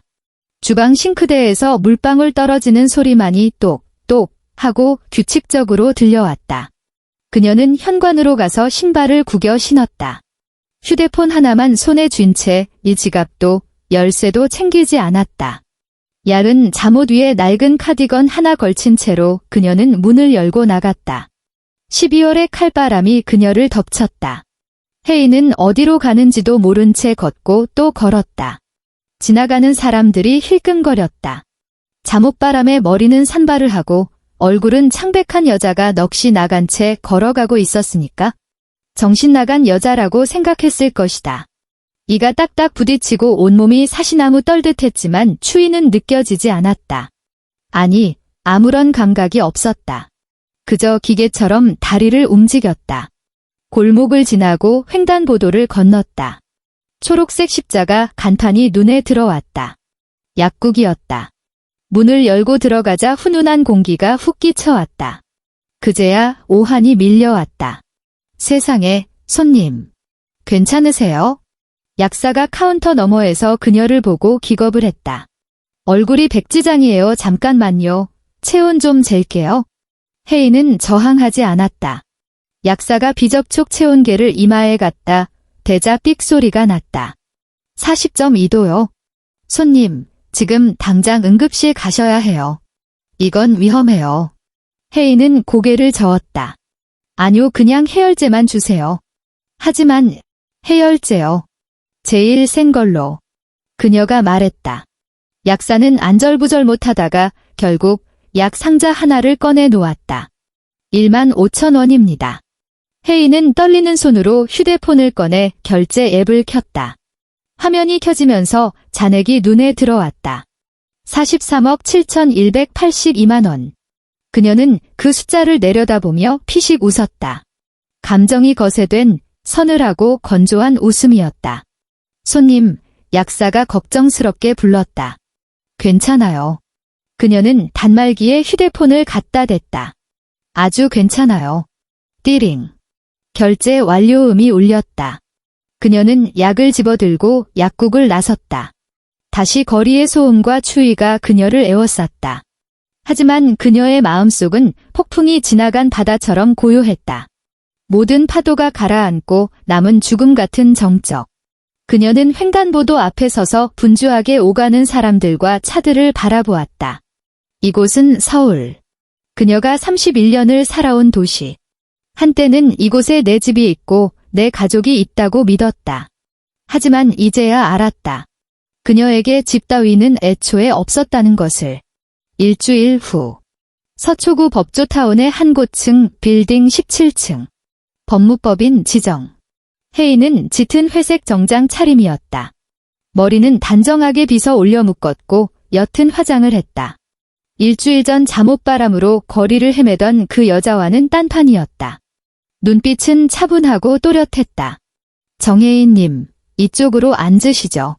주방 싱크대에서 물방울 떨어지는 소리만이 똑똑 하고 규칙적으로 들려왔다. 그녀는 현관으로 가서 신발을 구겨 신었다. 휴대폰 하나만 손에 쥔 채 이 지갑도 열쇠도 챙기지 않았다. 얇은 잠옷 위에 낡은 카디건 하나 걸친 채로 그녀는 문을 열고 나갔다. 12월의 칼바람이 그녀를 덮쳤다. 혜인은 어디로 가는지도 모른 채 걷고 또 걸었다. 지나가는 사람들이 힐끔거렸다. 잠옷바람에 머리는 산발을 하고 얼굴은 창백한 여자가 넋이 나간 채 걸어가고 있었으니까 정신 나간 여자라고 생각했을 것이다. 이가 딱딱 부딪히고 온몸이 사시나무 떨듯했지만 추위는 느껴지지 않았다. 아니, 아무런 감각이 없었다. 그저 기계처럼 다리를 움직였다. 골목을 지나고 횡단보도를 건넜다. 초록색 십자가 간판이 눈에 들어왔다. 약국이었다. 문을 열고 들어가자 훈훈한 공기가 훅 끼쳐왔다. 그제야 오한이 밀려왔다. 세상에, 손님. 괜찮으세요? 약사가 카운터 너머에서 그녀를 보고 기겁을 했다. 얼굴이 백지장이에요. 잠깐만요. 체온 좀 잴게요. 혜인은 저항하지 않았다. 약사가 비접촉 체온계를 이마에 갖다 대자 삑 소리가 났다. 40.2도요. 손님, 지금 당장 응급실 가셔야 해요. 이건 위험해요. 혜인은 고개를 저었다. 아니요, 그냥 해열제만 주세요. 하지만 해열제요. 제일 센 걸로. 그녀가 말했다. 약사는 안절부절 못하다가 결국 약 상자 하나를 꺼내 놓았다. 15,000원입니다. 혜인은 떨리는 손으로 휴대폰을 꺼내 결제 앱을 켰다. 화면이 켜지면서 잔액이 눈에 들어왔다. 43억 7,182만 원. 그녀는 그 숫자를 내려다보며 피식 웃었다. 감정이 거세된 서늘하고 건조한 웃음이었다. 손님, 약사가 걱정스럽게 불렀다. 괜찮아요. 그녀는 단말기에 휴대폰을 갖다 댔다. 아주 괜찮아요. 띠링. 결제 완료음이 울렸다. 그녀는 약을 집어들고 약국을 나섰다. 다시 거리의 소음과 추위가 그녀를 에워쌌다. 하지만 그녀의 마음속은 폭풍이 지나간 바다처럼 고요했다. 모든 파도가 가라앉고 남은 죽음 같은 정적. 그녀는 횡단보도 앞에 서서 분주하게 오가는 사람들과 차들을 바라보았다. 이곳은 서울. 그녀가 31년을 살아온 도시. 한때는 이곳에 내 집이 있고 내 가족이 있다고 믿었다. 하지만 이제야 알았다. 그녀에게 집 따위는 애초에 없었다는 것을. 일주일 후. 서초구 법조타운의 한 고층 빌딩 17층. 법무법인 지정. 혜인은 짙은 회색 정장 차림이었다. 머리는 단정하게 빗어 올려 묶었고 옅은 화장을 했다. 일주일 전 잠옷바람으로 거리를 헤매던 그 여자와는 딴판이었다. 눈빛은 차분하고 또렷했다. 정혜인님, 이쪽으로 앉으시죠.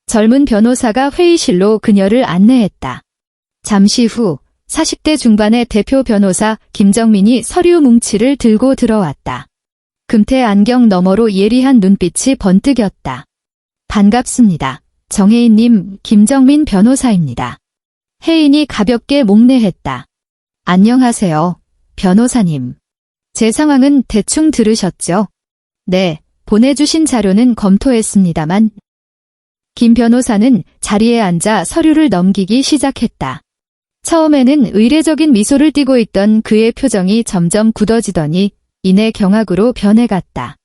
젊은 변호사가 회의실로 그녀를 안내했다. 잠시 후 40대 중반의 대표 변호사 김정민이 서류 뭉치를 들고 들어왔다. 금태 안경 너머로 예리한 눈빛이 번뜩였다. 반갑습니다. 정혜인님, 김정민 변호사입니다. 혜인이 가볍게 목례했다. 안녕하세요, 변호사님. 제 상황은 대충 들으셨죠? 네, 보내주신 자료는 검토했습니다만. 김 변호사는 자리에 앉아 서류를 넘기기 시작했다. 처음에는 의례적인 미소를 띠고 있던 그의 표정이 점점 굳어지더니 이내 경악으로 변해갔다.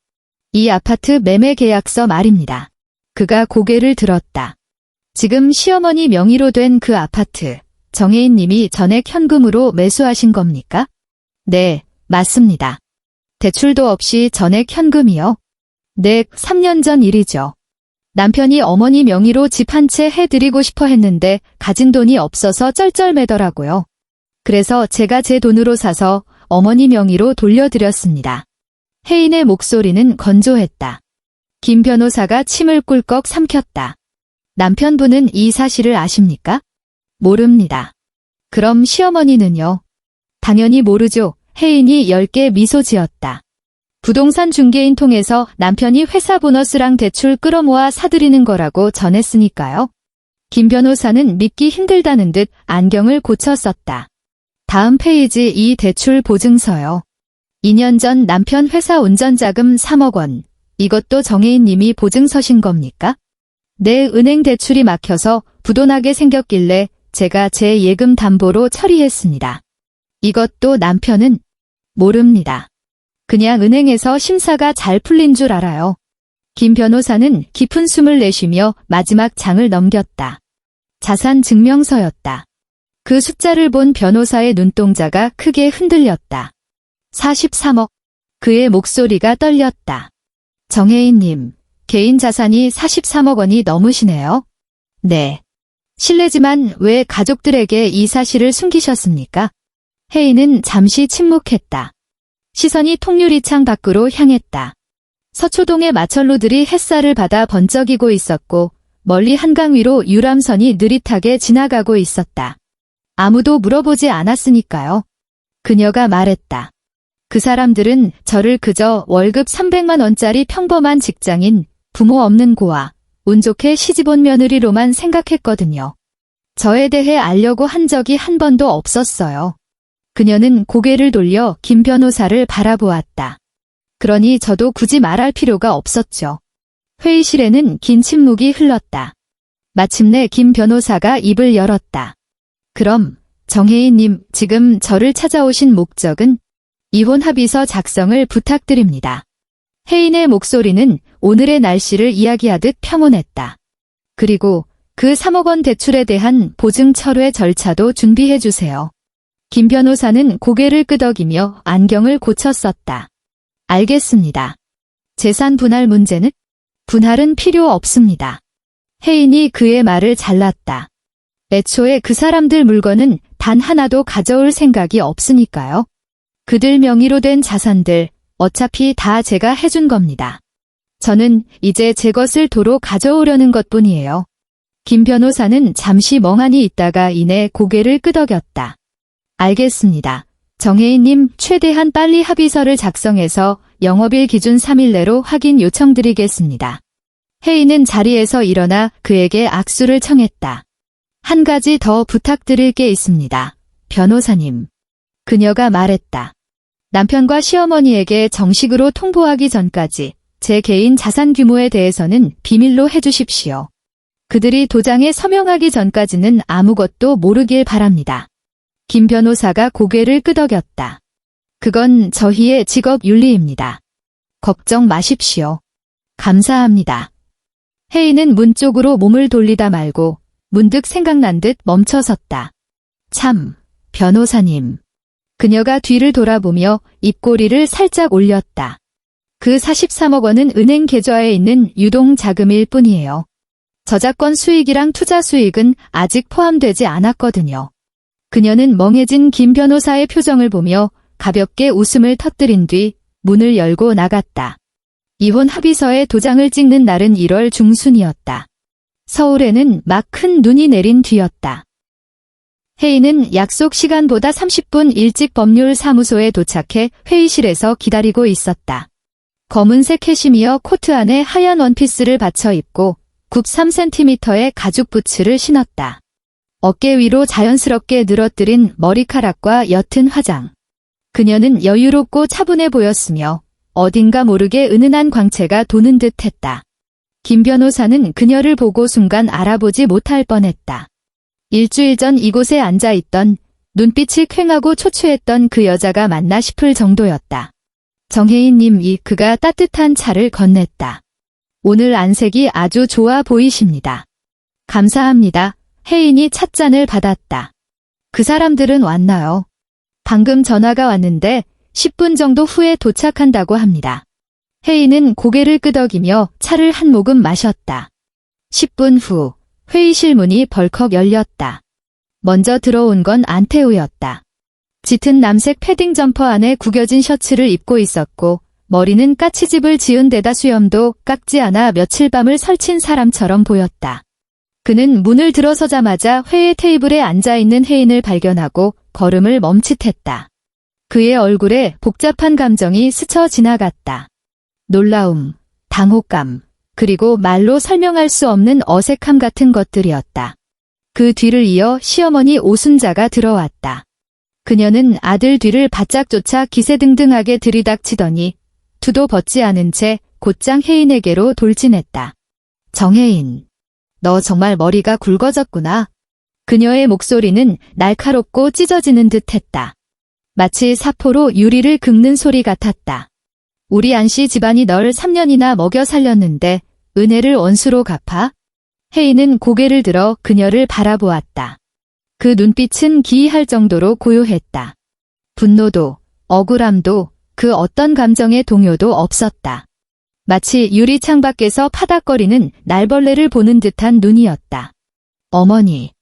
이 아파트 매매 계약서 말입니다. 그가 고개를 들었다. 지금 시어머니 명의로 된 그 아파트, 정혜인 님이 전액 현금으로 매수하신 겁니까? 네, 맞습니다. 대출도 없이 전액 현금이요? 네, 3년 전 일이죠. 남편이 어머니 명의로 집 한 채 해드리고 싶어 했는데 가진 돈이 없어서 쩔쩔매더라고요. 그래서 제가 제 돈으로 사서 어머니 명의로 돌려드렸습니다. 혜인의 목소리는 건조했다. 김 변호사가 침을 꿀꺽 삼켰다. 남편분은 이 사실을 아십니까? 모릅니다. 그럼 시어머니는요? 당연히 모르죠. 혜인이 엷게 미소 지었다. 부동산 중개인 통해서 남편이 회사 보너스랑 대출 끌어모아 사드리는 거라고 전했으니까요. 김 변호사는 믿기 힘들다는 듯 안경을 고쳐 썼다. 다음 페이지 이 대출 보증서요. 2년 전 남편 회사 운전자금 3억 원. 이것도 정혜인 님이 보증서신 겁니까? 내 은행 대출이 막혀서 부도나게 생겼길래 제가 제 예금 담보로 처리했습니다. 이것도 남편은 모릅니다. 그냥 은행에서 심사가 잘 풀린 줄 알아요. 김 변호사는 깊은 숨을 내쉬며 마지막 장을 넘겼다. 자산 증명서였다. 그 숫자를 본 변호사의 눈동자가 크게 흔들렸다. 43억. 그의 목소리가 떨렸다. 정혜인님, 개인 자산이 43억 원이 넘으시네요. 네. 실례지만 왜 가족들에게 이 사실을 숨기셨습니까? 혜인은 잠시 침묵했다. 시선이 통유리창 밖으로 향했다. 서초동의 마천루들이 햇살을 받아 번쩍이고 있었고 멀리 한강 위로 유람선이 느릿하게 지나가고 있었다. 아무도 물어보지 않았으니까요. 그녀가 말했다. 그 사람들은 저를 그저 월급 300만 원짜리 평범한 직장인, 부모 없는 고아, 운 좋게 시집 온 며느리로만 생각했거든요. 저에 대해 알려고 한 적이 한 번도 없었어요. 그녀는 고개를 돌려 김 변호사를 바라보았다. 그러니 저도 굳이 말할 필요가 없었죠. 회의실에는 긴 침묵이 흘렀다. 마침내 김 변호사가 입을 열었다. 그럼 정혜인님, 지금 저를 찾아오신 목적은 이혼 합의서 작성을 부탁드립니다. 혜인의 목소리는 오늘의 날씨를 이야기하듯 평온했다. 그리고 그 3억 원 대출에 대한 보증 철회 절차도 준비해 주세요. 김 변호사는 고개를 끄덕이며 안경을 고쳐 썼다. 알겠습니다. 재산 분할 문제는? 분할은 필요 없습니다. 혜인이 그의 말을 잘랐다. 애초에 그 사람들 물건은 단 하나도 가져올 생각이 없으니까요. 그들 명의로 된 자산들 어차피 다 제가 해준 겁니다. 저는 이제 제 것을 도로 가져오려는 것뿐이에요. 김 변호사는 잠시 멍하니 있다가 이내 고개를 끄덕였다. 알겠습니다. 정혜인님, 최대한 빨리 합의서를 작성해서 영업일 기준 3일 내로 확인 요청드리겠습니다. 혜인은 자리에서 일어나 그에게 악수를 청했다. 한 가지 더 부탁드릴 게 있습니다. 변호사님. 그녀가 말했다. 남편과 시어머니에게 정식으로 통보하기 전까지 제 개인 자산 규모에 대해서는 비밀로 해주십시오. 그들이 도장에 서명하기 전까지는 아무것도 모르길 바랍니다. 김 변호사가 고개를 끄덕였다. 그건 저희의 직업 윤리입니다. 걱정 마십시오. 감사합니다. 혜인은 문 쪽으로 몸을 돌리다 말고 문득 생각난 듯 멈춰섰다. 참, 변호사님. 그녀가 뒤를 돌아보며 입꼬리를 살짝 올렸다. 그 43억 원은 은행 계좌에 있는 유동 자금일 뿐이에요. 저작권 수익이랑 투자 수익은 아직 포함되지 않았거든요. 그녀는 멍해진 김 변호사의 표정을 보며 가볍게 웃음을 터뜨린 뒤 문을 열고 나갔다. 이혼 합의서에 도장을 찍는 날은 1월 중순이었다. 서울에는 막 큰 눈이 내린 뒤였다. 혜인은 약속 시간보다 30분 일찍 법률사무소에 도착해 회의실에서 기다리고 있었다. 검은색 캐시미어 코트 안에 하얀 원피스를 받쳐 입고 굽 3cm의 가죽 부츠를 신었다. 어깨 위로 자연스럽게 늘어뜨린 머리카락과 옅은 화장. 그녀는 여유롭고 차분해 보였으며 어딘가 모르게 은은한 광채가 도는 듯 했다. 김 변호사는 그녀를 보고 순간 알아보지 못할 뻔했다. 일주일 전 이곳에 앉아있던 눈빛이 퀭하고 초췌했던 그 여자가 맞나 싶을 정도였다. 정혜인님이 그가 따뜻한 차를 건넸다. 오늘 안색이 아주 좋아 보이십니다. 감사합니다. 혜인이 찻잔을 받았다. 그 사람들은 왔나요? 방금 전화가 왔는데 10분 정도 후에 도착한다고 합니다. 혜인은 고개를 끄덕이며 차를 한 모금 마셨다. 10분 후 회의실 문이 벌컥 열렸다. 먼저 들어온 건 안태우였다. 짙은 남색 패딩 점퍼 안에 구겨진 셔츠를 입고 있었고 머리는 까치집을 지은 데다 수염도 깎지 않아 며칠 밤을 설친 사람처럼 보였다. 그는 문을 들어서자마자 회의 테이블에 앉아있는 혜인을 발견하고 걸음을 멈칫했다. 그의 얼굴에 복잡한 감정이 스쳐 지나갔다. 놀라움, 당혹감, 그리고 말로 설명할 수 없는 어색함 같은 것들이었다. 그 뒤를 이어 시어머니 오순자가 들어왔다. 그녀는 아들 뒤를 바짝 쫓아 기세등등하게 들이닥치더니 투도 벗지 않은 채 곧장 혜인에게로 돌진했다. 정혜인, 너 정말 머리가 굵어졌구나. 그녀의 목소리는 날카롭고 찢어지는 듯했다. 마치 사포로 유리를 긁는 소리 같았다. 우리 안씨 집안이 널 3년이나 먹여 살렸는데 은혜를 원수로 갚아? 혜인은 고개를 들어 그녀를 바라보았다. 그 눈빛은 기이할 정도로 고요했다. 분노도, 억울함도, 그 어떤 감정의 동요도 없었다. 마치 유리창 밖에서 파닥거리는 날벌레를 보는 듯한 눈이었다. 어머니.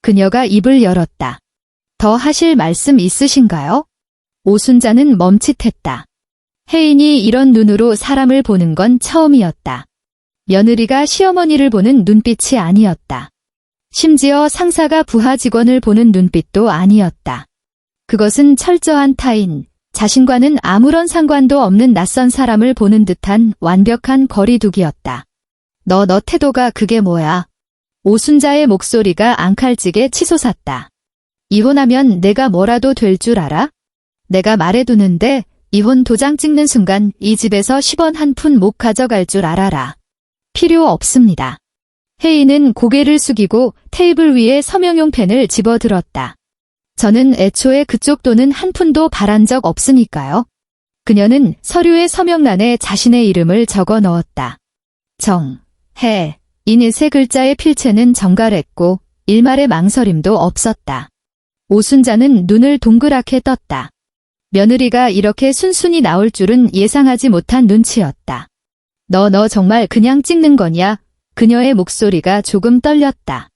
그녀가 입을 열었다. 더 하실 말씀 있으신가요? 오순자는 멈칫했다. 혜인이 이런 눈으로 사람을 보는 건 처음이었다. 며느리가 시어머니를 보는 눈빛이 아니었다. 심지어 상사가 부하 직원을 보는 눈빛도 아니었다. 그것은 철저한 타인, 자신과는 아무런 상관도 없는 낯선 사람을 보는 듯한 완벽한 거리두기였다. 너 태도가 그게 뭐야? 오순자의 목소리가 앙칼지게 치솟았다. 이혼하면 내가 뭐라도 될 줄 알아? 내가 말해두는데 이혼 도장 찍는 순간 이 집에서 10원 한 푼 못 가져갈 줄 알아라. 필요 없습니다. 혜인은 고개를 숙이고 테이블 위에 서명용 펜을 집어들었다. 저는 애초에 그쪽 돈은 한 푼도 바란 적 없으니까요. 그녀는 서류의 서명란에 자신의 이름을 적어 넣었다. 정, 혜, 인의 세 글자의 필체는 정갈했고 일말의 망설임도 없었다. 오순자는 눈을 동그랗게 떴다. 며느리가 이렇게 순순히 나올 줄은 예상하지 못한 눈치였다. 너 정말 그냥 찍는 거냐? 그녀의 목소리가 조금 떨렸다.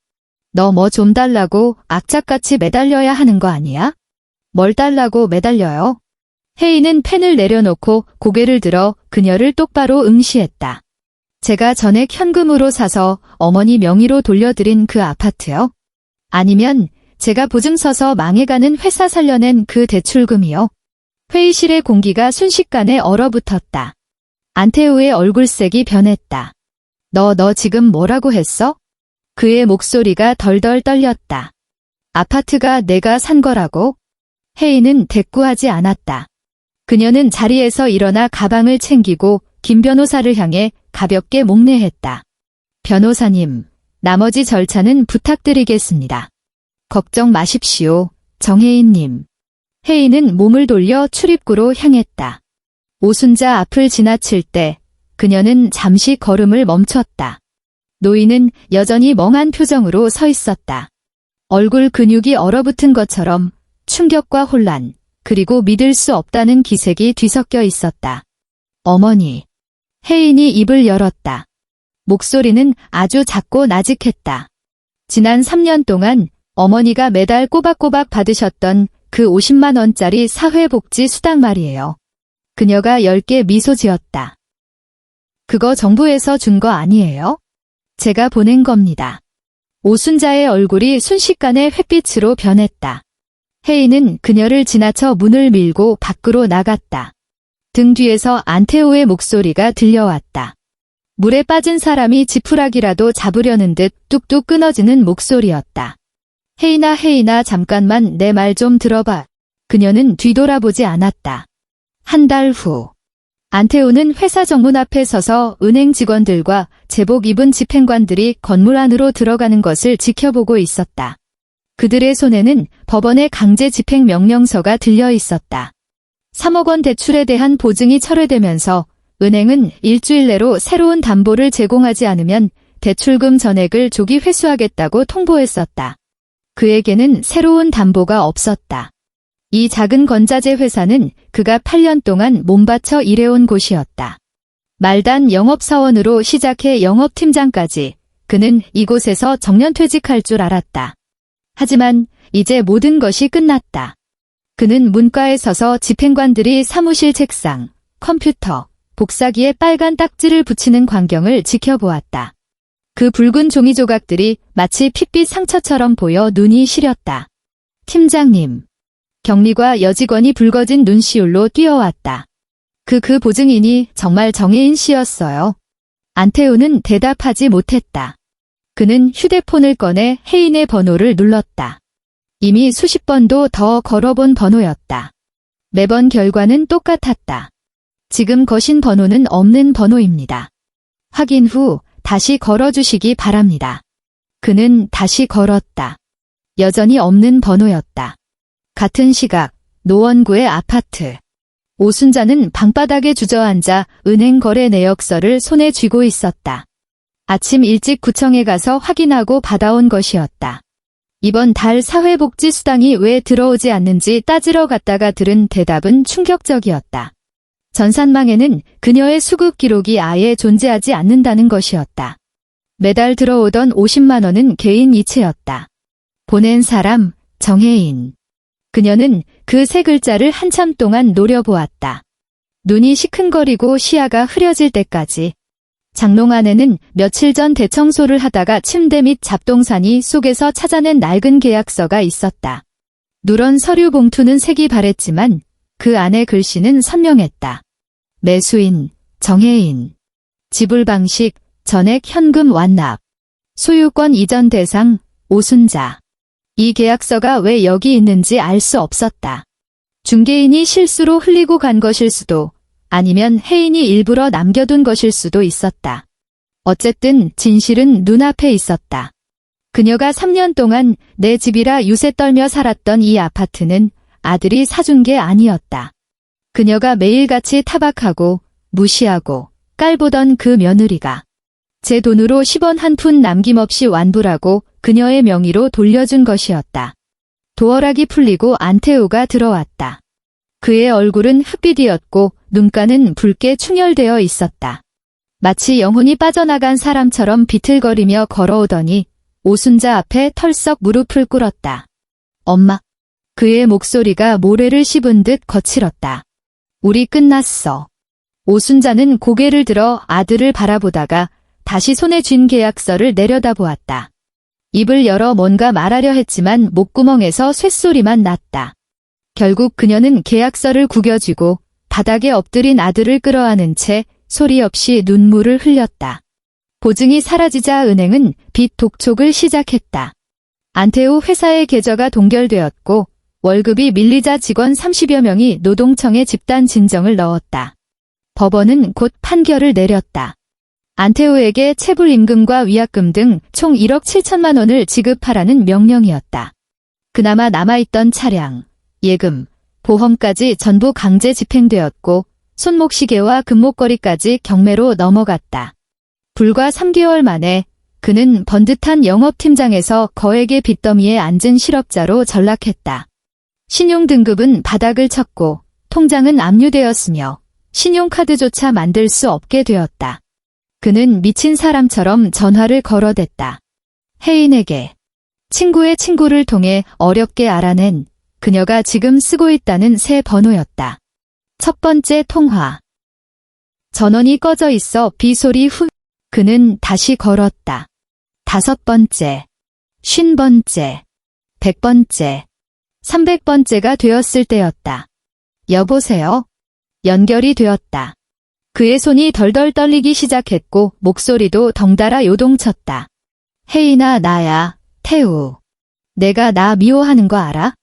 너 뭐 좀 달라고 악착같이 매달려야 하는 거 아니야? 뭘 달라고 매달려요? 혜인은 펜을 내려놓고 고개를 들어 그녀를 똑바로 응시했다. 제가 전액 현금으로 사서 어머니 명의로 돌려드린 그 아파트요? 아니면 제가 보증 서서 망해가는 회사 살려낸 그 대출금이요? 회의실의 공기가 순식간에 얼어붙었다. 안태우의 얼굴색이 변했다. 너 지금 뭐라고 했어? 그의 목소리가 덜덜 떨렸다. 아파트가 내가 산 거라고? 혜인은 대꾸하지 않았다. 그녀는 자리에서 일어나 가방을 챙기고 김 변호사를 향해 가볍게 목례했다. 변호사님, 나머지 절차는 부탁드리겠습니다. 걱정 마십시오, 정혜인님. 혜인은 몸을 돌려 출입구로 향했다. 오순자 앞을 지나칠 때 그녀는 잠시 걸음을 멈췄다. 노인은 여전히 멍한 표정으로 서 있었다. 얼굴 근육이 얼어붙은 것처럼 충격과 혼란, 그리고 믿을 수 없다는 기색이 뒤섞여 있었다. 어머니. 혜인이 입을 열었다. 목소리는 아주 작고 나직했다. 지난 3년 동안 어머니가 매달 꼬박꼬박 받으셨던 그 50만 원짜리 사회복지 수당 말이에요. 그녀가 엷게 미소 지었다. 그거 정부에서 준 거 아니에요? 제가 보낸 겁니다. 오순자의 얼굴이 순식간에 햇빛으로 변했다. 혜인은 그녀를 지나쳐 문을 밀고 밖으로 나갔다. 등 뒤에서 안태우의 목소리가 들려왔다. 물에 빠진 사람이 지푸라기라도 잡으려는 듯 뚝뚝 끊어지는 목소리였다. 혜인아 잠깐만 내 말 좀 들어봐. 그녀는 뒤돌아보지 않았다. 한 달 후, 안태우는 회사 정문 앞에 서서 은행 직원들과 제복 입은 집행관들이 건물 안으로 들어가는 것을 지켜보고 있었다. 그들의 손에는 법원의 강제 집행 명령서가 들려 있었다. 3억 원 대출에 대한 보증이 철회되면서 은행은 일주일 내로 새로운 담보를 제공하지 않으면 대출금 전액을 조기 회수하겠다고 통보했었다. 그에게는 새로운 담보가 없었다. 이 작은 건자재 회사는 그가 8년 동안 몸바쳐 일해온 곳이었다. 말단 영업사원으로 시작해 영업팀장까지 그는 이곳에서 정년퇴직할 줄 알았다. 하지만 이제 모든 것이 끝났다. 그는 문과에 서서 집행관들이 사무실 책상, 컴퓨터, 복사기에 빨간 딱지를 붙이는 광경을 지켜보았다. 그 붉은 종이 조각들이 마치 핏빛 상처처럼 보여 눈이 시렸다. 팀장님. 경리과 여직원이 붉어진 눈시울로 뛰어왔다. 그 보증인이 정말 정혜인 씨였어요. 안태우는 대답하지 못했다. 그는 휴대폰을 꺼내 혜인의 번호를 눌렀다. 이미 수십 번도 더 걸어본 번호였다. 매번 결과는 똑같았다. 지금 거신 번호는 없는 번호입니다. 확인 후 다시 걸어주시기 바랍니다. 그는 다시 걸었다. 여전히 없는 번호였다. 같은 시각, 노원구의 아파트. 오순자는 방바닥에 주저앉아 은행 거래 내역서를 손에 쥐고 있었다. 아침 일찍 구청에 가서 확인하고 받아온 것이었다. 이번 달 사회복지수당이 왜 들어오지 않는지 따지러 갔다가 들은 대답은 충격적이었다. 전산망에는 그녀의 수급 기록이 아예 존재하지 않는다는 것이었다. 매달 들어오던 50만 원은 개인 이체였다. 보낸 사람, 정혜인. 그녀는 그 세 글자를 한참 동안 노려보았다. 눈이 시큰거리고 시야가 흐려질 때까지. 장롱 안에는 며칠 전 대청소를 하다가 침대 및 잡동사니 속에서 찾아낸 낡은 계약서가 있었다. 누런 서류 봉투는 색이 바랬지만 그 안의 글씨는 선명했다. 매수인, 정혜인. 지불 방식, 전액 현금 완납. 소유권 이전 대상, 오순자. 이 계약서가 왜 여기 있는지 알 수 없었다. 중개인이 실수로 흘리고 간 것일 수도, 아니면 혜인이 일부러 남겨둔 것일 수도 있었다. 어쨌든 진실은 눈앞에 있었다. 그녀가 3년 동안 내 집이라 유세 떨며 살았던 이 아파트는 아들이 사준 게 아니었다. 그녀가 매일같이 타박하고 무시하고 깔보던 그 며느리가 제 돈으로 10원 한 푼 남김없이 완불하고 그녀의 명의로 돌려준 것이었다. 도어락이 풀리고 안태우가 들어왔다. 그의 얼굴은 흑빛이었고 눈가는 붉게 충혈되어 있었다. 마치 영혼이 빠져나간 사람처럼 비틀거리며 걸어오더니 오순자 앞에 털썩 무릎을 꿇었다. 엄마. 그의 목소리가 모래를 씹은 듯 거칠었다. 우리 끝났어. 오순자는 고개를 들어 아들을 바라보다가 다시 손에 쥔 계약서를 내려다보았다. 입을 열어 뭔가 말하려 했지만 목구멍에서 쇳소리만 났다. 결국 그녀는 계약서를 구겨쥐고 바닥에 엎드린 아들을 끌어안은 채 소리 없이 눈물을 흘렸다. 보증이 사라지자 은행은 빚 독촉을 시작했다. 안태우 회사의 계좌가 동결되었고 월급이 밀리자 직원 30여 명이 노동청에 집단 진정을 넣었다. 법원은 곧 판결을 내렸다. 안태우에게 체불임금과 위약금 등 총 1억 7천만 원을 지급하라는 명령이었다. 그나마 남아있던 차량, 예금, 보험까지 전부 강제 집행되었고 손목시계와 금목걸이까지 경매로 넘어갔다. 불과 3개월 만에 그는 번듯한 영업팀장에서 거액의 빚더미에 앉은 실업자로 전락했다. 신용등급은 바닥을 쳤고 통장은 압류되었으며 신용카드조차 만들 수 없게 되었다. 그는 미친 사람처럼 전화를 걸어댔다. 혜인에게. 친구의 친구를 통해 어렵게 알아낸 그녀가 지금 쓰고 있다는 새 번호였다. 첫 번째 통화. 전원이 꺼져 있어 비소리 후 그는 다시 걸었다. 5번째, 50번째, 100번째, 300번째가 되었을 때였다. 여보세요? 연결이 되었다. 그의 손이 덜덜 떨리기 시작했고 목소리도 덩달아 요동쳤다. 혜인아 나야, 태우. 내가 나 미워하는 거 알아?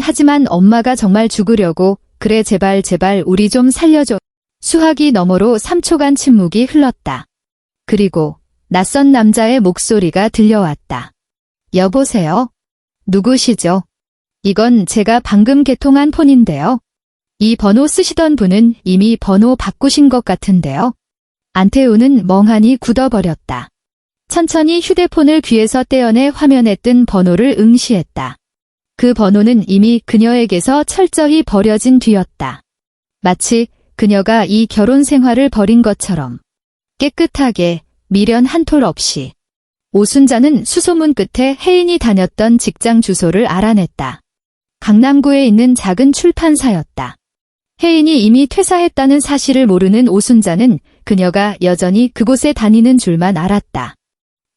하지만 엄마가 정말 죽으려고. 그래, 제발 우리 좀 살려줘. 수화기 너머로 3초간 침묵이 흘렀다. 그리고 낯선 남자의 목소리가 들려왔다. 여보세요? 누구시죠? 이건 제가 방금 개통한 폰인데요. 이 번호 쓰시던 분은 이미 번호 바꾸신 것 같은데요. 안태우는 멍하니 굳어버렸다. 천천히 휴대폰을 귀에서 떼어내 화면에 뜬 번호를 응시했다. 그 번호는 이미 그녀에게서 철저히 버려진 뒤였다. 마치 그녀가 이 결혼 생활을 버린 것처럼 깨끗하게 미련 한 톨 없이. 오순자는 수소문 끝에 혜인이 다녔던 직장 주소를 알아냈다. 강남구에 있는 작은 출판사였다. 혜인이 이미 퇴사했다는 사실을 모르는 오순자는 그녀가 여전히 그곳에 다니는 줄만 알았다.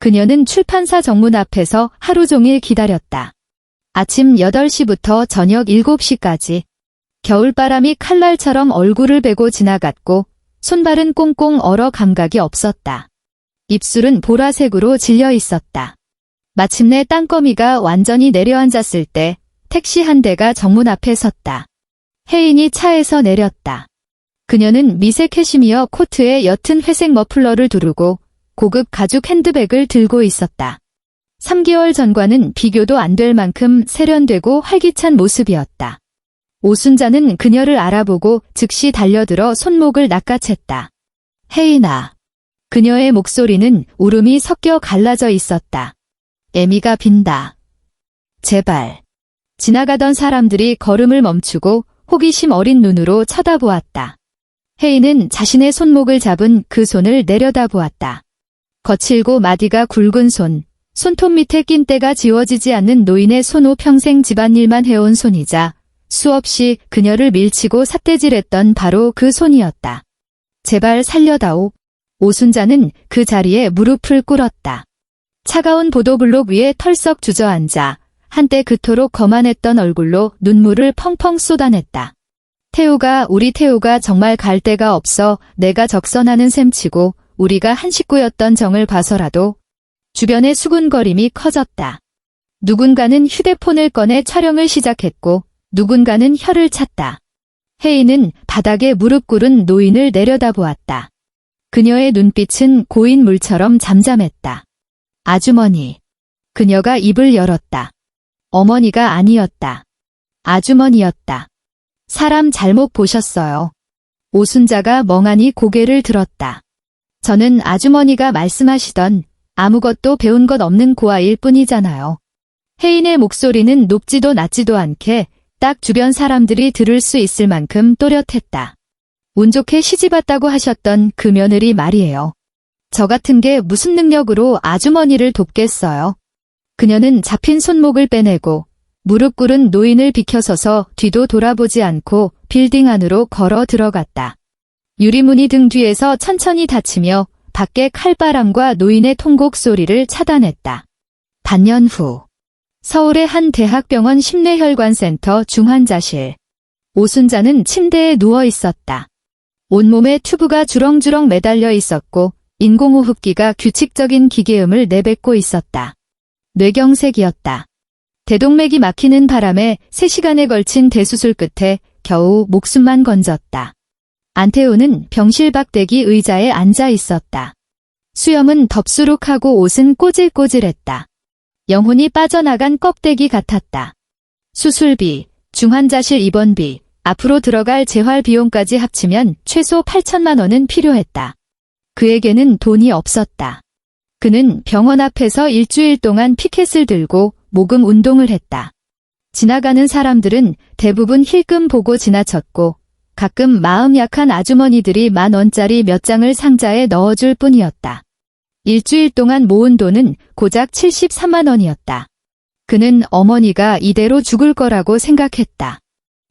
그녀는 출판사 정문 앞에서 하루 종일 기다렸다. 아침 8시부터 저녁 7시까지. 겨울바람이 칼날처럼 얼굴을 베고 지나갔고 손발은 꽁꽁 얼어 감각이 없었다. 입술은 보라색으로 질려 있었다. 마침내 땅거미가 완전히 내려앉았을 때 택시 한 대가 정문 앞에 섰다. 혜인이 차에서 내렸다. 그녀는 미세 캐시미어 코트에 옅은 회색 머플러를 두르고 고급 가죽 핸드백을 들고 있었다. 3개월 전과는 비교도 안 될 만큼 세련되고 활기찬 모습이었다. 오순자는 그녀를 알아보고 즉시 달려들어 손목을 낚아챘다. 혜인아. 그녀의 목소리는 울음이 섞여 갈라져 있었다. 애미가 빈다. 제발. 지나가던 사람들이 걸음을 멈추고 호기심 어린 눈으로 쳐다보았다. 혜인은 자신의 손목을 잡은 그 손을 내려다보았다. 거칠고 마디가 굵은 손톱 밑에 낀 때가 지워지지 않는 노인의 손. 평생 집안일만 해온 손이자 수없이 그녀를 밀치고 삿대질했던 바로 그 손이었다. 제발 살려다오. 오순자는 그 자리에 무릎을 꿇었다. 차가운 보도블록 위에 털썩 주저앉아 한때 그토록 거만했던 얼굴로 눈물을 펑펑 쏟아냈다. 우리 태우가 정말 갈 데가 없어. 내가 적선하는 셈치고 우리가 한 식구였던 정을 봐서라도. 주변의 수군거림이 커졌다. 누군가는 휴대폰을 꺼내 촬영을 시작했고 누군가는 혀를 찼다. 혜인은 바닥에 무릎 꿇은 노인을 내려다보았다. 그녀의 눈빛은 고인 물처럼 잠잠했다. 아주머니. 그녀가 입을 열었다. 어머니가 아니었다. 아주머니였다. 사람 잘못 보셨어요. 오순자가 멍하니 고개를 들었다. 저는 아주머니가 말씀하시던 아무것도 배운 것 없는 고아일 뿐이잖아요. 혜인의 목소리는 높지도 낮지도 않게 딱 주변 사람들이 들을 수 있을 만큼 또렷했다. 운 좋게 시집왔다고 하셨던 그 며느리 말이에요. 저 같은 게 무슨 능력으로 아주머니를 돕겠어요. 그녀는 잡힌 손목을 빼내고 무릎 꿇은 노인을 비켜서서 뒤도 돌아보지 않고 빌딩 안으로 걸어 들어갔다. 유리문이 등 뒤에서 천천히 닫히며 밖의 칼바람과 노인의 통곡 소리를 차단했다. 반년 후 서울의 한 대학병원 심뇌혈관센터 중환자실. 오순자는 침대에 누워 있었다. 온몸에 튜브가 주렁주렁 매달려 있었고 인공호흡기가 규칙적인 기계음을 내뱉고 있었다. 뇌경색이었다. 대동맥이 막히는 바람에 3시간에 걸친 대수술 끝에 겨우 목숨만 건졌다. 안태우는 병실 밖 대기 의자에 앉아 있었다. 수염은 덥수룩하고 옷은 꼬질꼬질했다. 영혼이 빠져나간 껍데기 같았다. 수술비, 중환자실 입원비, 앞으로 들어갈 재활 비용까지 합치면 최소 8천만 원은 필요했다. 그에게는 돈이 없었다. 그는 병원 앞에서 일주일 동안 피켓을 들고 모금 운동을 했다. 지나가는 사람들은 대부분 힐끔 보고 지나쳤고 가끔 마음 약한 아주머니들이 10,000원짜리 몇 장을 상자에 넣어줄 뿐이었다. 일주일 동안 모은 돈은 고작 73만 원이었다. 그는 어머니가 이대로 죽을 거라고 생각했다.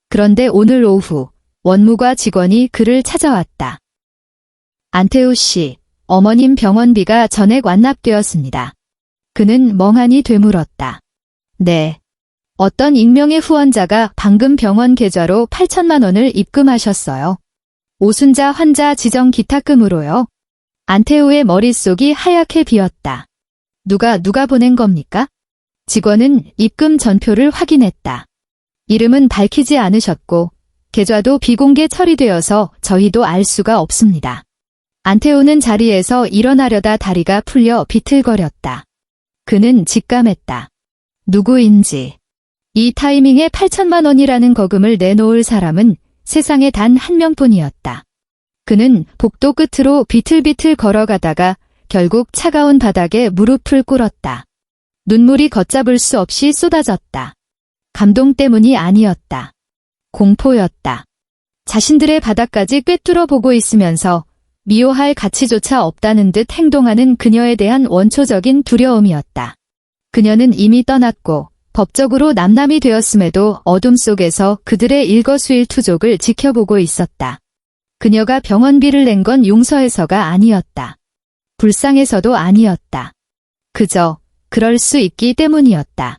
그런데 오늘 오후 원무과 직원이 그를 찾아왔다. 안태우 씨, 어머님 병원비가 전액 완납되었습니다. 그는 멍하니 되물었다. 네. 어떤 익명의 후원자가 방금 병원 계좌로 8천만 원을 입금하셨어요. 오순자 환자 지정 기탁금으로요. 안태우의 머릿속이 하얗게 비었다. 누가 보낸 겁니까? 직원은 입금 전표를 확인했다. 이름은 밝히지 않으셨고 계좌도 비공개 처리되어서 저희도 알 수가 없습니다. 안태호는 자리에서 일어나려다 다리가 풀려 비틀거렸다. 그는 직감했다. 누구인지. 이 타이밍에 8천만 원이라는 거금을 내놓을 사람은 세상에 단 한 명뿐이었다. 그는 복도 끝으로 비틀비틀 걸어가다가 결국 차가운 바닥에 무릎을 꿇었다. 눈물이 걷잡을 수 없이 쏟아졌다. 감동 때문이 아니었다. 공포였다. 자신들의 바닥까지 꿰뚫어 보고 있으면서 미워할 가치조차 없다는 듯 행동하는 그녀에 대한 원초적인 두려움이었다. 그녀는 이미 떠났고 법적으로 남남이 되었음에도 어둠 속에서 그들의 일거수일투족을 지켜보고 있었다. 그녀가 병원비를 낸 건 용서해서가 아니었다. 불쌍해서도 아니었다. 그저 그럴 수 있기 때문이었다.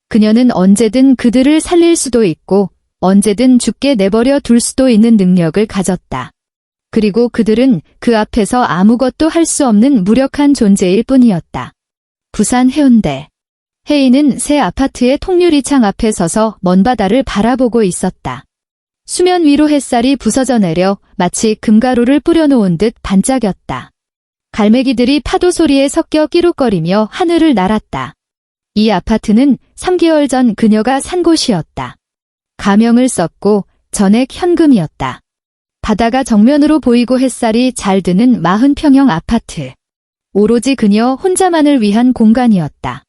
그녀는 언제든 그들을 살릴 수도 있고 언제든 죽게 내버려 둘 수도 있는 능력을 가졌다. 그리고 그들은 그 앞에서 아무것도 할 수 없는 무력한 존재일 뿐이었다. 부산 해운대. 혜인은 새 아파트의 통유리창 앞에 서서 먼 바다를 바라보고 있었다. 수면 위로 햇살이 부서져 내려 마치 금가루를 뿌려놓은 듯 반짝였다. 갈매기들이 파도 소리에 섞여 끼룩거리며 하늘을 날았다. 이 아파트는 3개월 전 그녀가 산 곳이었다. 가명을 썼고 전액 현금이었다. 바다가 정면으로 보이고 햇살이 잘 드는 40평형 아파트. 오로지 그녀 혼자만을 위한 공간이었다.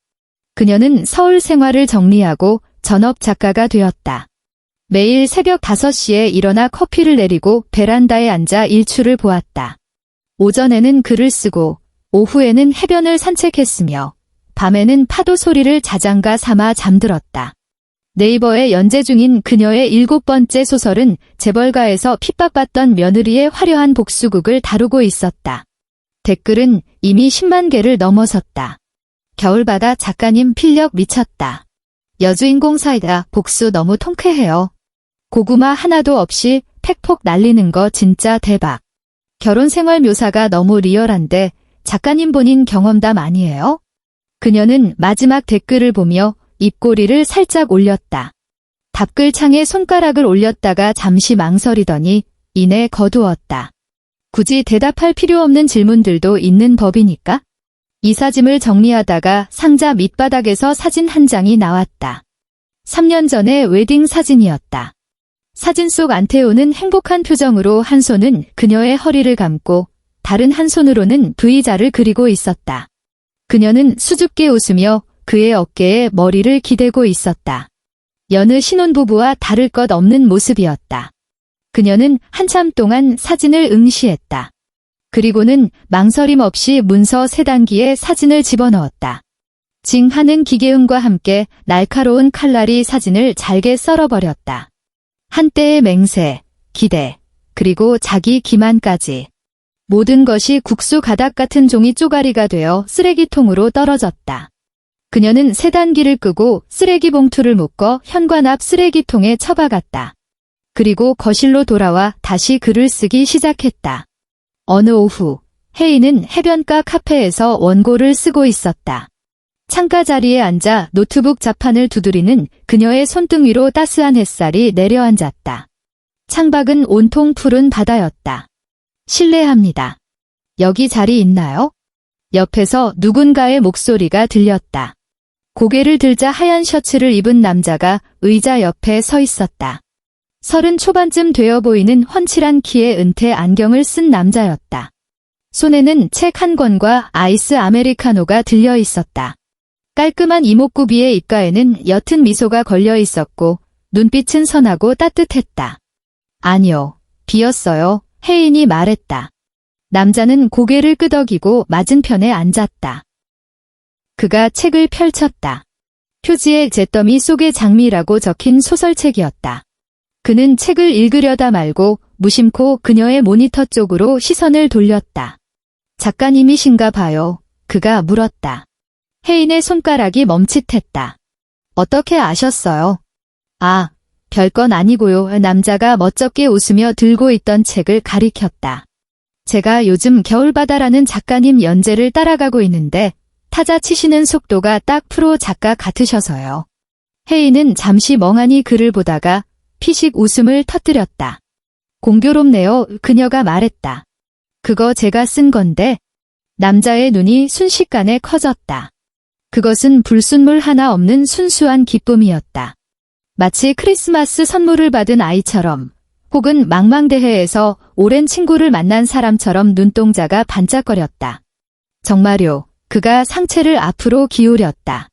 그녀는 서울 생활을 정리하고 전업 작가가 되었다. 매일 새벽 5시에 일어나 커피를 내리고 베란다에 앉아 일출을 보았다. 오전에는 글을 쓰고 오후에는 해변을 산책했으며 밤에는 파도 소리를 자장가 삼아 잠들었다. 네이버에 연재 중인 그녀의 7번째 소설은 재벌가에서 핍박받던 며느리의 화려한 복수극을 다루고 있었다. 댓글은 이미 10만 개를 넘어섰다. 겨울바다 작가님 필력 미쳤다. 여주인공 사이다 복수 너무 통쾌해요. 고구마 하나도 없이 팩폭 날리는 거 진짜 대박. 결혼 생활 묘사가 너무 리얼한데 작가님 본인 경험담 아니에요? 그녀는 마지막 댓글을 보며 입꼬리를 살짝 올렸다. 답글창에 손가락을 올렸다가 잠시 망설이더니 이내 거두었다. 굳이 대답할 필요 없는 질문들도 있는 법이니까? 이사짐을 정리하다가 상자 밑바닥에서 사진 한 장이 나왔다. 3년 전의 웨딩 사진이었다. 사진 속 안태호는 행복한 표정으로 한 손은 그녀의 허리를 감고 다른 한 손으로는 V자를 그리고 있었다. 그녀는 수줍게 웃으며 그의 어깨에 머리를 기대고 있었다. 여느 신혼부부와 다를 것 없는 모습이었다. 그녀는 한참 동안 사진을 응시했다. 그리고는 망설임 없이 문서 3단기에 사진을 집어넣었다. 징하는 기계음과 함께 날카로운 칼날이 사진을 잘게 썰어버렸다. 한때의 맹세, 기대, 그리고 자기 기만까지. 모든 것이 국수 가닥 같은 종이 쪼가리가 되어 쓰레기통으로 떨어졌다. 그녀는 3단기를 끄고 쓰레기 봉투를 묶어 현관 앞 쓰레기통에 처박았다. 그리고 거실로 돌아와 다시 글을 쓰기 시작했다. 어느 오후, 혜인은 해변가 카페에서 원고를 쓰고 있었다. 창가 자리에 앉아 노트북 자판을 두드리는 그녀의 손등 위로 따스한 햇살이 내려앉았다. 창밖은 온통 푸른 바다였다. 실례합니다. 여기 자리 있나요? 옆에서 누군가의 목소리가 들렸다. 고개를 들자 하얀 셔츠를 입은 남자가 의자 옆에 서 있었다. 30 초반쯤 되어 보이는 훤칠한 키에 은퇴 안경을 쓴 남자였다. 손에는 책 한 권과 아이스 아메리카노가 들려 있었다. 깔끔한 이목구비의 입가에는 옅은 미소가 걸려 있었고 눈빛은 선하고 따뜻했다. 아니요, 비었어요. 혜인이 말했다. 남자는 고개를 끄덕이고 맞은편에 앉았다. 그가 책을 펼쳤다. 표지에 잿더미 속의 장미라고 적힌 소설책이었다. 그는 책을 읽으려다 말고 무심코 그녀의 모니터 쪽으로 시선을 돌렸다. 작가님이신가 봐요. 그가 물었다. 혜인의 손가락이 멈칫했다. 어떻게 아셨어요? 아, 별건 아니고요. 남자가 멋쩍게 웃으며 들고 있던 책을 가리켰다. 제가 요즘 겨울바다라는 작가님 연재를 따라가고 있는데 타자 치시는 속도가 딱 프로 작가 같으셔서요. 혜인은 잠시 멍하니 글을 보다가 피식 웃음을 터뜨렸다. 공교롭네요. 그녀가 말했다. 그거 제가 쓴 건데. 남자의 눈이 순식간에 커졌다. 그것은 불순물 하나 없는 순수한 기쁨이었다. 마치 크리스마스 선물을 받은 아이처럼 혹은 망망대해에서 오랜 친구를 만난 사람처럼 눈동자가 반짝거렸다. 정말요. 그가 상체를 앞으로 기울였다.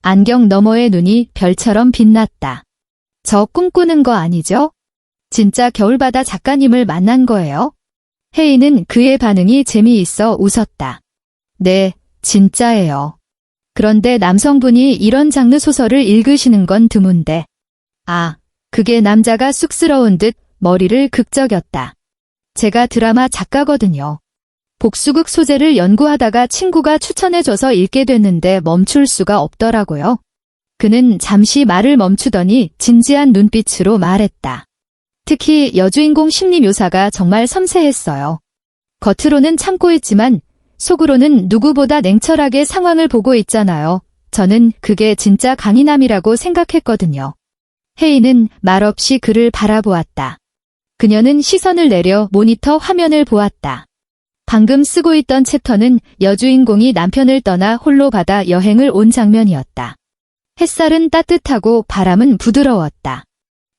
안경 너머의 눈이 별처럼 빛났다. 저 꿈꾸는 거 아니죠? 진짜 겨울바다 작가님을 만난 거예요? 혜인은 그의 반응이 재미있어 웃었다. 네, 진짜예요. 그런데 남성분이 이런 장르 소설을 읽으시는 건 드문데. 아, 그게 남자가 쑥스러운 듯 머리를 극적였다. 제가 드라마 작가거든요. 복수극 소재를 연구하다가 친구가 추천해줘서 읽게 됐는데 멈출 수가 없더라고요. 그는 잠시 말을 멈추더니 진지한 눈빛으로 말했다. 특히 여주인공 심리 묘사가 정말 섬세했어요. 겉으로는 참고 있지만 속으로는 누구보다 냉철하게 상황을 보고 있잖아요. 저는 그게 진짜 강인함이라고 생각했거든요. 혜인은 말없이 그를 바라보았다. 그녀는 시선을 내려 모니터 화면을 보았다. 방금 쓰고 있던 챕터는 여주인공이 남편을 떠나 홀로 바다 여행을 온 장면이었다. 햇살은 따뜻하고 바람은 부드러웠다.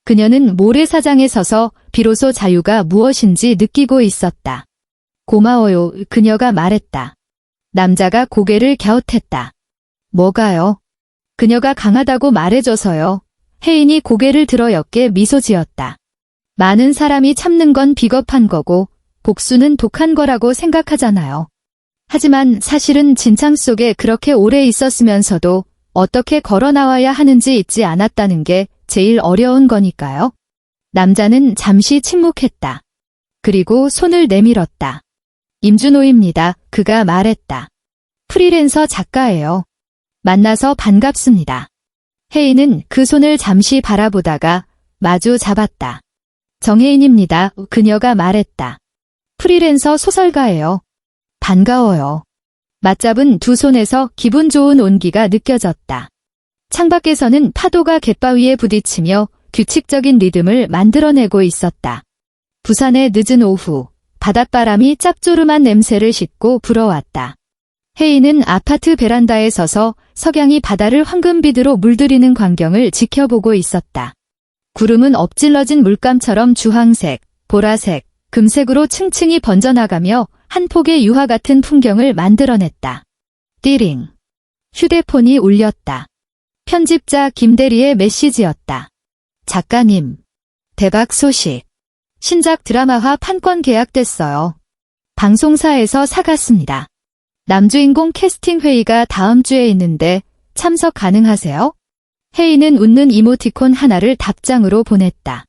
그녀는 모래사장에 서서 비로소 자유가 무엇인지 느끼고 있었다. 고마워요, 그녀가 말했다. 남자가 고개를 갸웃했다. 뭐가요? 그녀가 강하다고 말해줘서요. 혜인이 고개를 들어 옅게 미소 지었다. 많은 사람이 참는 건 비겁한 거고 복수는 독한 거라고 생각하잖아요. 하지만 사실은 진창 속에 그렇게 오래 있었으면서도 어떻게 걸어 나와야 하는지 잊지 않았다는 게 제일 어려운 거니까요. 남자는 잠시 침묵했다. 그리고 손을 내밀었다. 임준호입니다. 그가 말했다. 프리랜서 작가예요. 만나서 반갑습니다. 혜인은 그 손을 잠시 바라보다가 마주 잡았다. 정혜인입니다. 그녀가 말했다. 프리랜서 소설가예요. 반가워요. 맞잡은 두 손에서 기분 좋은 온기가 느껴졌다. 창밖에서는 파도가 갯바위에 부딪히며 규칙적인 리듬을 만들어내고 있었다. 부산의 늦은 오후, 바닷바람이 짭조름한 냄새를 싣고 불어왔다. 혜인은 아파트 베란다에 서서 석양이 바다를 황금빛으로 물들이는 광경을 지켜보고 있었다. 구름은 엎질러진 물감처럼 주황색, 보라색, 금색으로 층층이 번져나가며 한 폭의 유화 같은 풍경을 만들어냈다. 띠링. 휴대폰이 울렸다. 편집자 김대리의 메시지였다. 작가님. 대박 소식. 신작 드라마화 판권 계약됐어요. 방송사에서 사갔습니다. 남주인공 캐스팅 회의가 다음 주에 있는데 참석 가능하세요? 혜인은 웃는 이모티콘 하나를 답장으로 보냈다.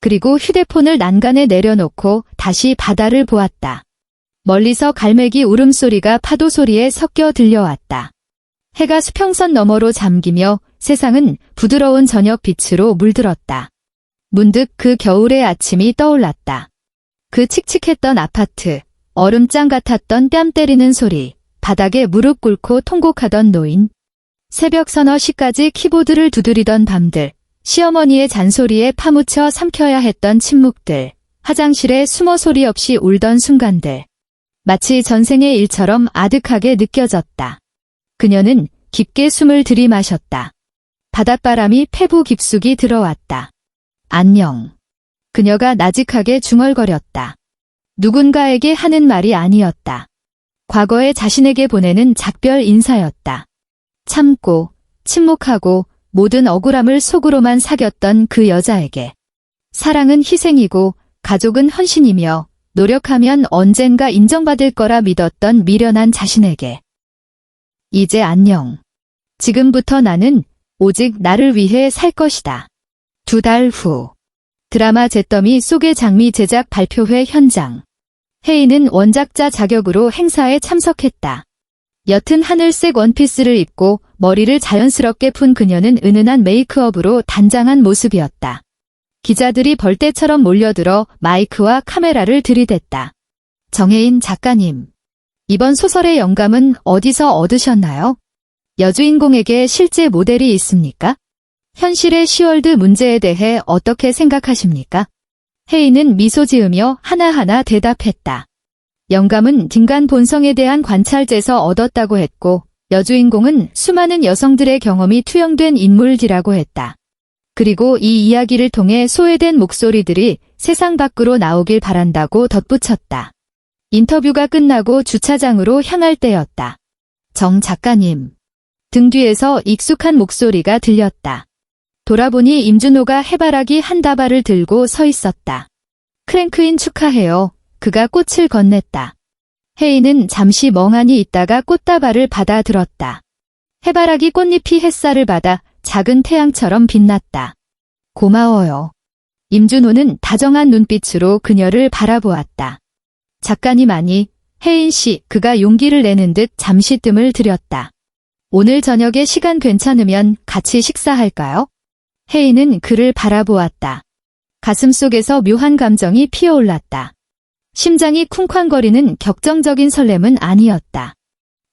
그리고 휴대폰을 난간에 내려놓고 다시 바다를 보았다. 멀리서 갈매기 울음소리가 파도 소리에 섞여 들려왔다. 해가 수평선 너머로 잠기며 세상은 부드러운 저녁 빛으로 물들었다. 문득 그 겨울의 아침이 떠올랐다. 그 칙칙했던 아파트, 얼음장 같았던 뺨 때리는 소리, 바닥에 무릎 꿇고 통곡하던 노인. 새벽 서너 시까지 키보드를 두드리던 밤들, 시어머니의 잔소리에 파묻혀 삼켜야 했던 침묵들, 화장실에 숨어 소리 없이 울던 순간들. 마치 전생의 일처럼 아득하게 느껴졌다. 그녀는 깊게 숨을 들이마셨다. 바닷바람이 폐부 깊숙이 들어왔다. 안녕. 그녀가 나직하게 중얼거렸다. 누군가에게 하는 말이 아니었다. 과거의 자신에게 보내는 작별 인사였다. 참고, 침묵하고 모든 억울함을 속으로만 사겼던 그 여자에게. 사랑은 희생이고 가족은 헌신이며 노력하면 언젠가 인정받을 거라 믿었던 미련한 자신에게. 이제 안녕. 지금부터 나는 오직 나를 위해 살 것이다. 2달 후. 드라마 잿더미 속의 장미 제작 발표회 현장. 혜인은 원작자 자격으로 행사에 참석했다. 옅은 하늘색 원피스를 입고 머리를 자연스럽게 푼 그녀는 은은한 메이크업으로 단장한 모습이었다. 기자들이 벌떼처럼 몰려들어 마이크와 카메라를 들이댔다. 정혜인 작가님. 이번 소설의 영감은 어디서 얻으셨나요? 여주인공에게 실제 모델이 있습니까? 현실의 시월드 문제에 대해 어떻게 생각하십니까? 혜인은 미소 지으며 하나하나 대답했다. 영감은 딩간 본성에 대한 관찰제에서 얻었다고 했고, 여주인공은 수많은 여성들의 경험이 투영된 인물이라고 했다. 그리고 이 이야기를 통해 소외된 목소리들이 세상 밖으로 나오길 바란다고 덧붙였다. 인터뷰가 끝나고 주차장으로 향할 때였다. 정 작가님. 등 뒤에서 익숙한 목소리가 들렸다. 돌아보니 임준호가 해바라기 한 다발을 들고 서 있었다. 크랭크인 축하해요. 그가 꽃을 건넸다. 혜인은 잠시 멍하니 있다가 꽃다발을 받아 들었다. 해바라기 꽃잎이 햇살을 받아 작은 태양처럼 빛났다. 고마워요. 임준호는 다정한 눈빛으로 그녀를 바라보았다. 작가님 아니, 혜인 씨, 그가 용기를 내는 듯 잠시 뜸을 들였다. 오늘 저녁에 시간 괜찮으면 같이 식사할까요? 혜인은 그를 바라보았다. 가슴속에서 묘한 감정이 피어올랐다. 심장이 쿵쾅거리는 격정적인 설렘은 아니었다.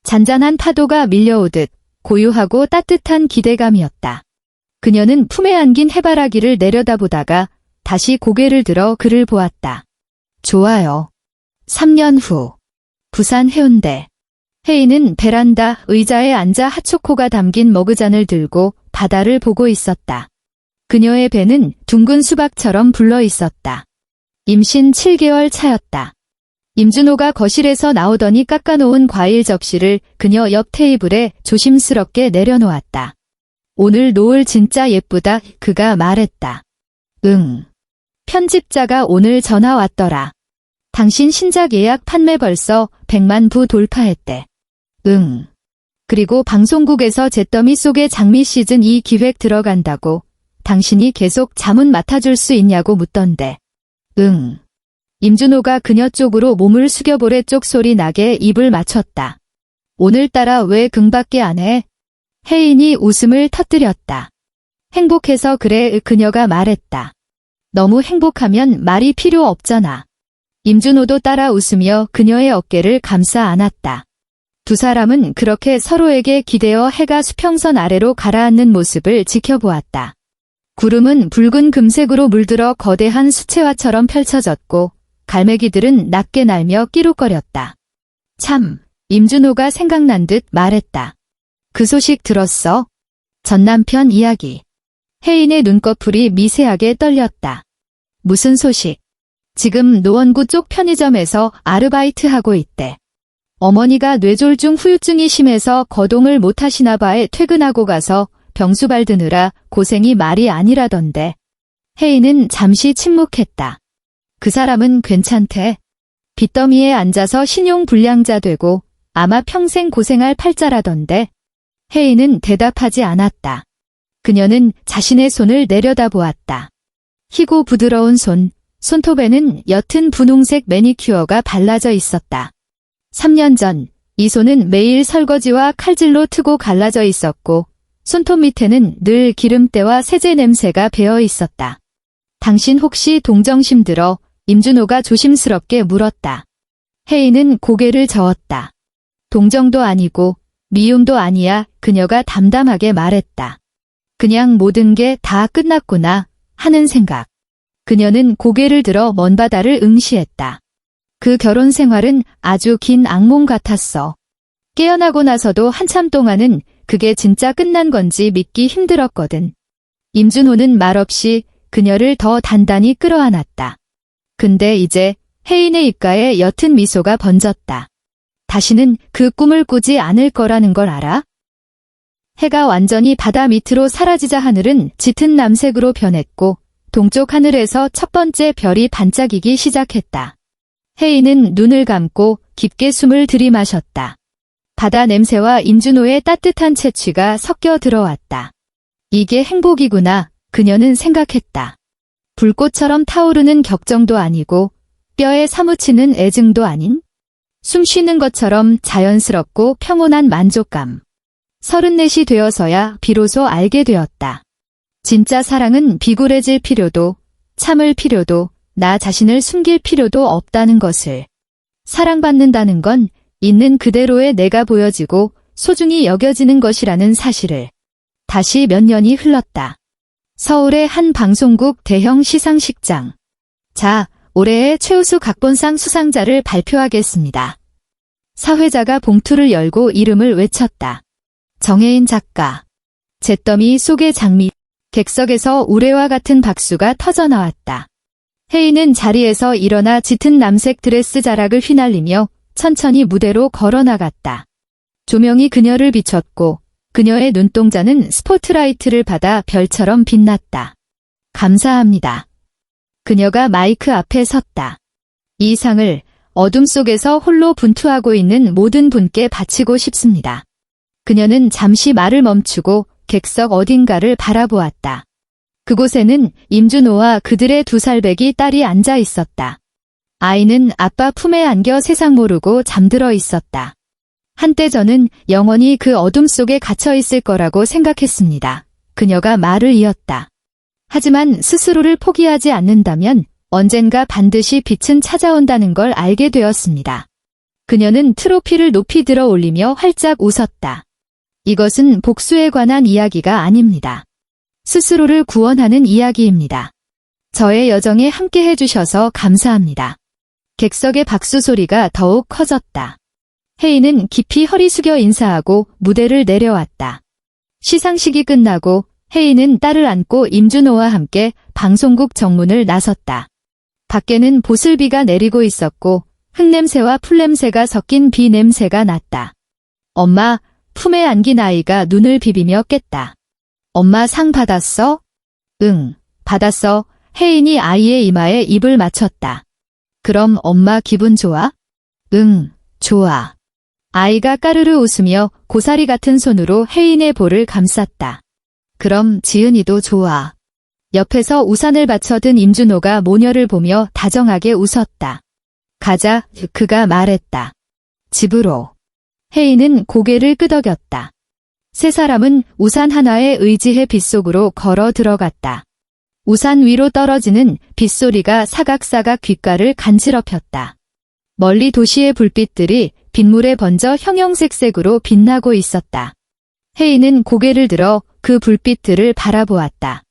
잔잔한 파도가 밀려오듯 고요하고 따뜻한 기대감이었다. 그녀는 품에 안긴 해바라기를 내려다보다가 다시 고개를 들어 그를 보았다. 좋아요. 3년 후. 부산 해운대. 혜인은 베란다 의자에 앉아 핫초코가 담긴 머그잔을 들고 바다를 보고 있었다. 그녀의 배는 둥근 수박처럼 불러 있었다. 임신 7개월 차였다. 임준호가 거실에서 나오더니 깎아놓은 과일 접시를 그녀 옆 테이블에 조심스럽게 내려놓았다. 오늘 노을 진짜 예쁘다, 그가 말했다. 응. 편집자가 오늘 전화 왔더라. 당신 신작 예약 판매 벌써 100만 부 돌파했대. 응. 그리고 방송국에서 잿더미 속의 장미 시즌 2 기획 들어간다고 당신이 계속 자문 맡아줄 수 있냐고 묻던데. 응. 임준호가 그녀 쪽으로 몸을 숙여보래 쪽소리 나게 입을 맞췄다. 오늘따라 왜 긍밖에 안 해? 혜인이 웃음을 터뜨렸다. 행복해서 그래, 그녀가 말했다. 너무 행복하면 말이 필요 없잖아. 임준호도 따라 웃으며 그녀의 어깨를 감싸 안았다. 두 사람은 그렇게 서로에게 기대어 해가 수평선 아래로 가라앉는 모습을 지켜보았다. 구름은 붉은 금색으로 물들어 거대한 수채화처럼 펼쳐졌고 갈매기들은 낮게 날며 끼룩거렸다. 참, 임준호가 생각난 듯 말했다. 그 소식 들었어? 전 남편 이야기. 혜인의 눈꺼풀이 미세하게 떨렸다. 무슨 소식? 지금 노원구 쪽 편의점에서 아르바이트하고 있대. 어머니가 뇌졸중 후유증이 심해서 거동을 못하시나 봐에 퇴근하고 가서 병수 밟드느라 고생이 말이 아니라던데. 혜인은 잠시 침묵했다. 그 사람은 괜찮대. 빚더미에 앉아서 신용불량자 되고 아마 평생 고생할 팔자라던데. 혜인은 대답하지 않았다. 그녀는 자신의 손을 내려다보았다. 희고 부드러운 손톱에는 옅은 분홍색 매니큐어가 발라져 있었다. 3년 전, 이 손은 매일 설거지와 칼질로 트고 갈라져 있었고 손톱 밑에는 늘 기름때와 세제 냄새가 배어 있었다. 당신 혹시 동정심 들어? 임준호가 조심스럽게 물었다. 혜인은 고개를 저었다. 동정도 아니고 미움도 아니야, 그녀가 담담하게 말했다. 그냥 모든 게 다 끝났구나 하는 생각. 그녀는 고개를 들어 먼 바다를 응시했다. 그 결혼 생활은 아주 긴 악몽 같았어. 깨어나고 나서도 한참 동안은 그게 진짜 끝난 건지 믿기 힘들었거든. 임준호는 말없이 그녀를 더 단단히 끌어안았다. 근데 이제 혜인의 입가에 옅은 미소가 번졌다. 다시는 그 꿈을 꾸지 않을 거라는 걸 알아? 해가 완전히 바다 밑으로 사라지자 하늘은 짙은 남색으로 변했고 동쪽 하늘에서 첫 번째 별이 반짝이기 시작했다. 혜인은 눈을 감고 깊게 숨을 들이마셨다. 바다 냄새와 임준호의 따뜻한 채취가 섞여 들어왔다. 이게 행복이구나, 그녀는 생각했다. 불꽃처럼 타오르는 격정도 아니고 뼈에 사무치는 애증도 아닌 숨 쉬는 것처럼 자연스럽고 평온한 만족감. 34이 되어서야 비로소 알게 되었다. 진짜 사랑은 비굴해질 필요도, 참을 필요도, 나 자신을 숨길 필요도 없다는 것을. 사랑받는다는 건 있는 그대로의 내가 보여지고 소중히 여겨지는 것이라는 사실을. 다시 몇 년이 흘렀다. 서울의 한 방송국 대형 시상식장. 자, 올해의 최우수 각본상 수상자를 발표하겠습니다. 사회자가 봉투를 열고 이름을 외쳤다. 정혜인 작가. 잿더미 속의 장미. 객석에서 우레와 같은 박수가 터져나왔다. 혜인은 자리에서 일어나 짙은 남색 드레스 자락을 휘날리며 천천히 무대로 걸어나갔다. 조명이 그녀를 비췄고 그녀의 눈동자는 스포트라이트를 받아 별처럼 빛났다. 감사합니다. 그녀가 마이크 앞에 섰다. 이 상을 어둠 속에서 홀로 분투하고 있는 모든 분께 바치고 싶습니다. 그녀는 잠시 말을 멈추고 객석 어딘가를 바라보았다. 그곳에는 임준호와 그들의 2살배기 딸이 앉아 있었다. 아이는 아빠 품에 안겨 세상 모르고 잠들어 있었다. 한때 저는 영원히 그 어둠 속에 갇혀 있을 거라고 생각했습니다. 그녀가 말을 이었다. 하지만 스스로를 포기하지 않는다면 언젠가 반드시 빛은 찾아온다는 걸 알게 되었습니다. 그녀는 트로피를 높이 들어 올리며 활짝 웃었다. 이것은 복수에 관한 이야기가 아닙니다. 스스로를 구원하는 이야기입니다. 저의 여정에 함께 해주셔서 감사합니다. 객석의 박수 소리가 더욱 커졌다. 혜인은 깊이 허리 숙여 인사하고 무대를 내려왔다. 시상식이 끝나고 혜인은 딸을 안고 임준호와 함께 방송국 정문을 나섰다. 밖에는 보슬비가 내리고 있었고 흙냄새와 풀냄새가 섞인 비 냄새가 났다. 엄마, 품에 안긴 아이가 눈을 비비며 깼다. 엄마 상 받았어? 응, 받았어. 혜인이 아이의 이마에 입을 맞췄다. 그럼 엄마 기분 좋아? 응, 좋아. 아이가 까르르 웃으며 고사리 같은 손으로 혜인의 볼을 감쌌다. 그럼 지은이도 좋아. 옆에서 우산을 받쳐든 임준호가 모녀를 보며 다정하게 웃었다. 가자, 그가 말했다. 집으로. 혜인은 고개를 끄덕였다. 세 사람은 우산 하나에 의지해 빗속으로 걸어 들어갔다. 우산 위로 떨어지는 빗소리가 사각사각 귓가를 간지럽혔다. 멀리 도시의 불빛들이 빗물에 번져 형형색색으로 빛나고 있었다. 혜인은 고개를 들어 그 불빛들을 바라보았다.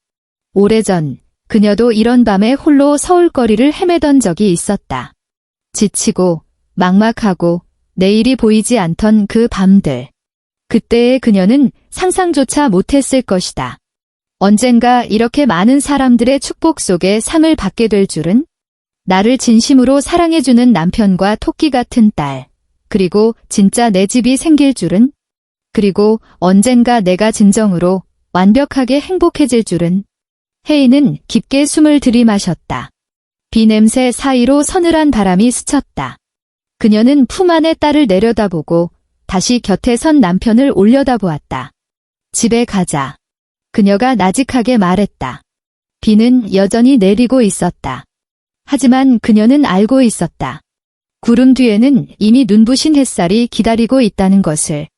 오래전 그녀도 이런 밤에 홀로 서울거리를 헤매던 적이 있었다. 지치고 막막하고 내일이 보이지 않던 그 밤들. 그때의 그녀는 상상조차 못했을 것이다. 언젠가 이렇게 많은 사람들의 축복 속에 상을 받게 될 줄은? 나를 진심으로 사랑해주는 남편과 토끼 같은 딸, 그리고 진짜 내 집이 생길 줄은? 그리고 언젠가 내가 진정으로 완벽하게 행복해질 줄은? 혜인은 깊게 숨을 들이마셨다. 비 냄새 사이로 서늘한 바람이 스쳤다. 그녀는 품 안의 딸을 내려다보고 다시 곁에 선 남편을 올려다보았다. 집에 가자. 그녀가 나직하게 말했다. 비는 여전히 내리고 있었다. 하지만 그녀는 알고 있었다. 구름 뒤에는 이미 눈부신 햇살이 기다리고 있다는 것을.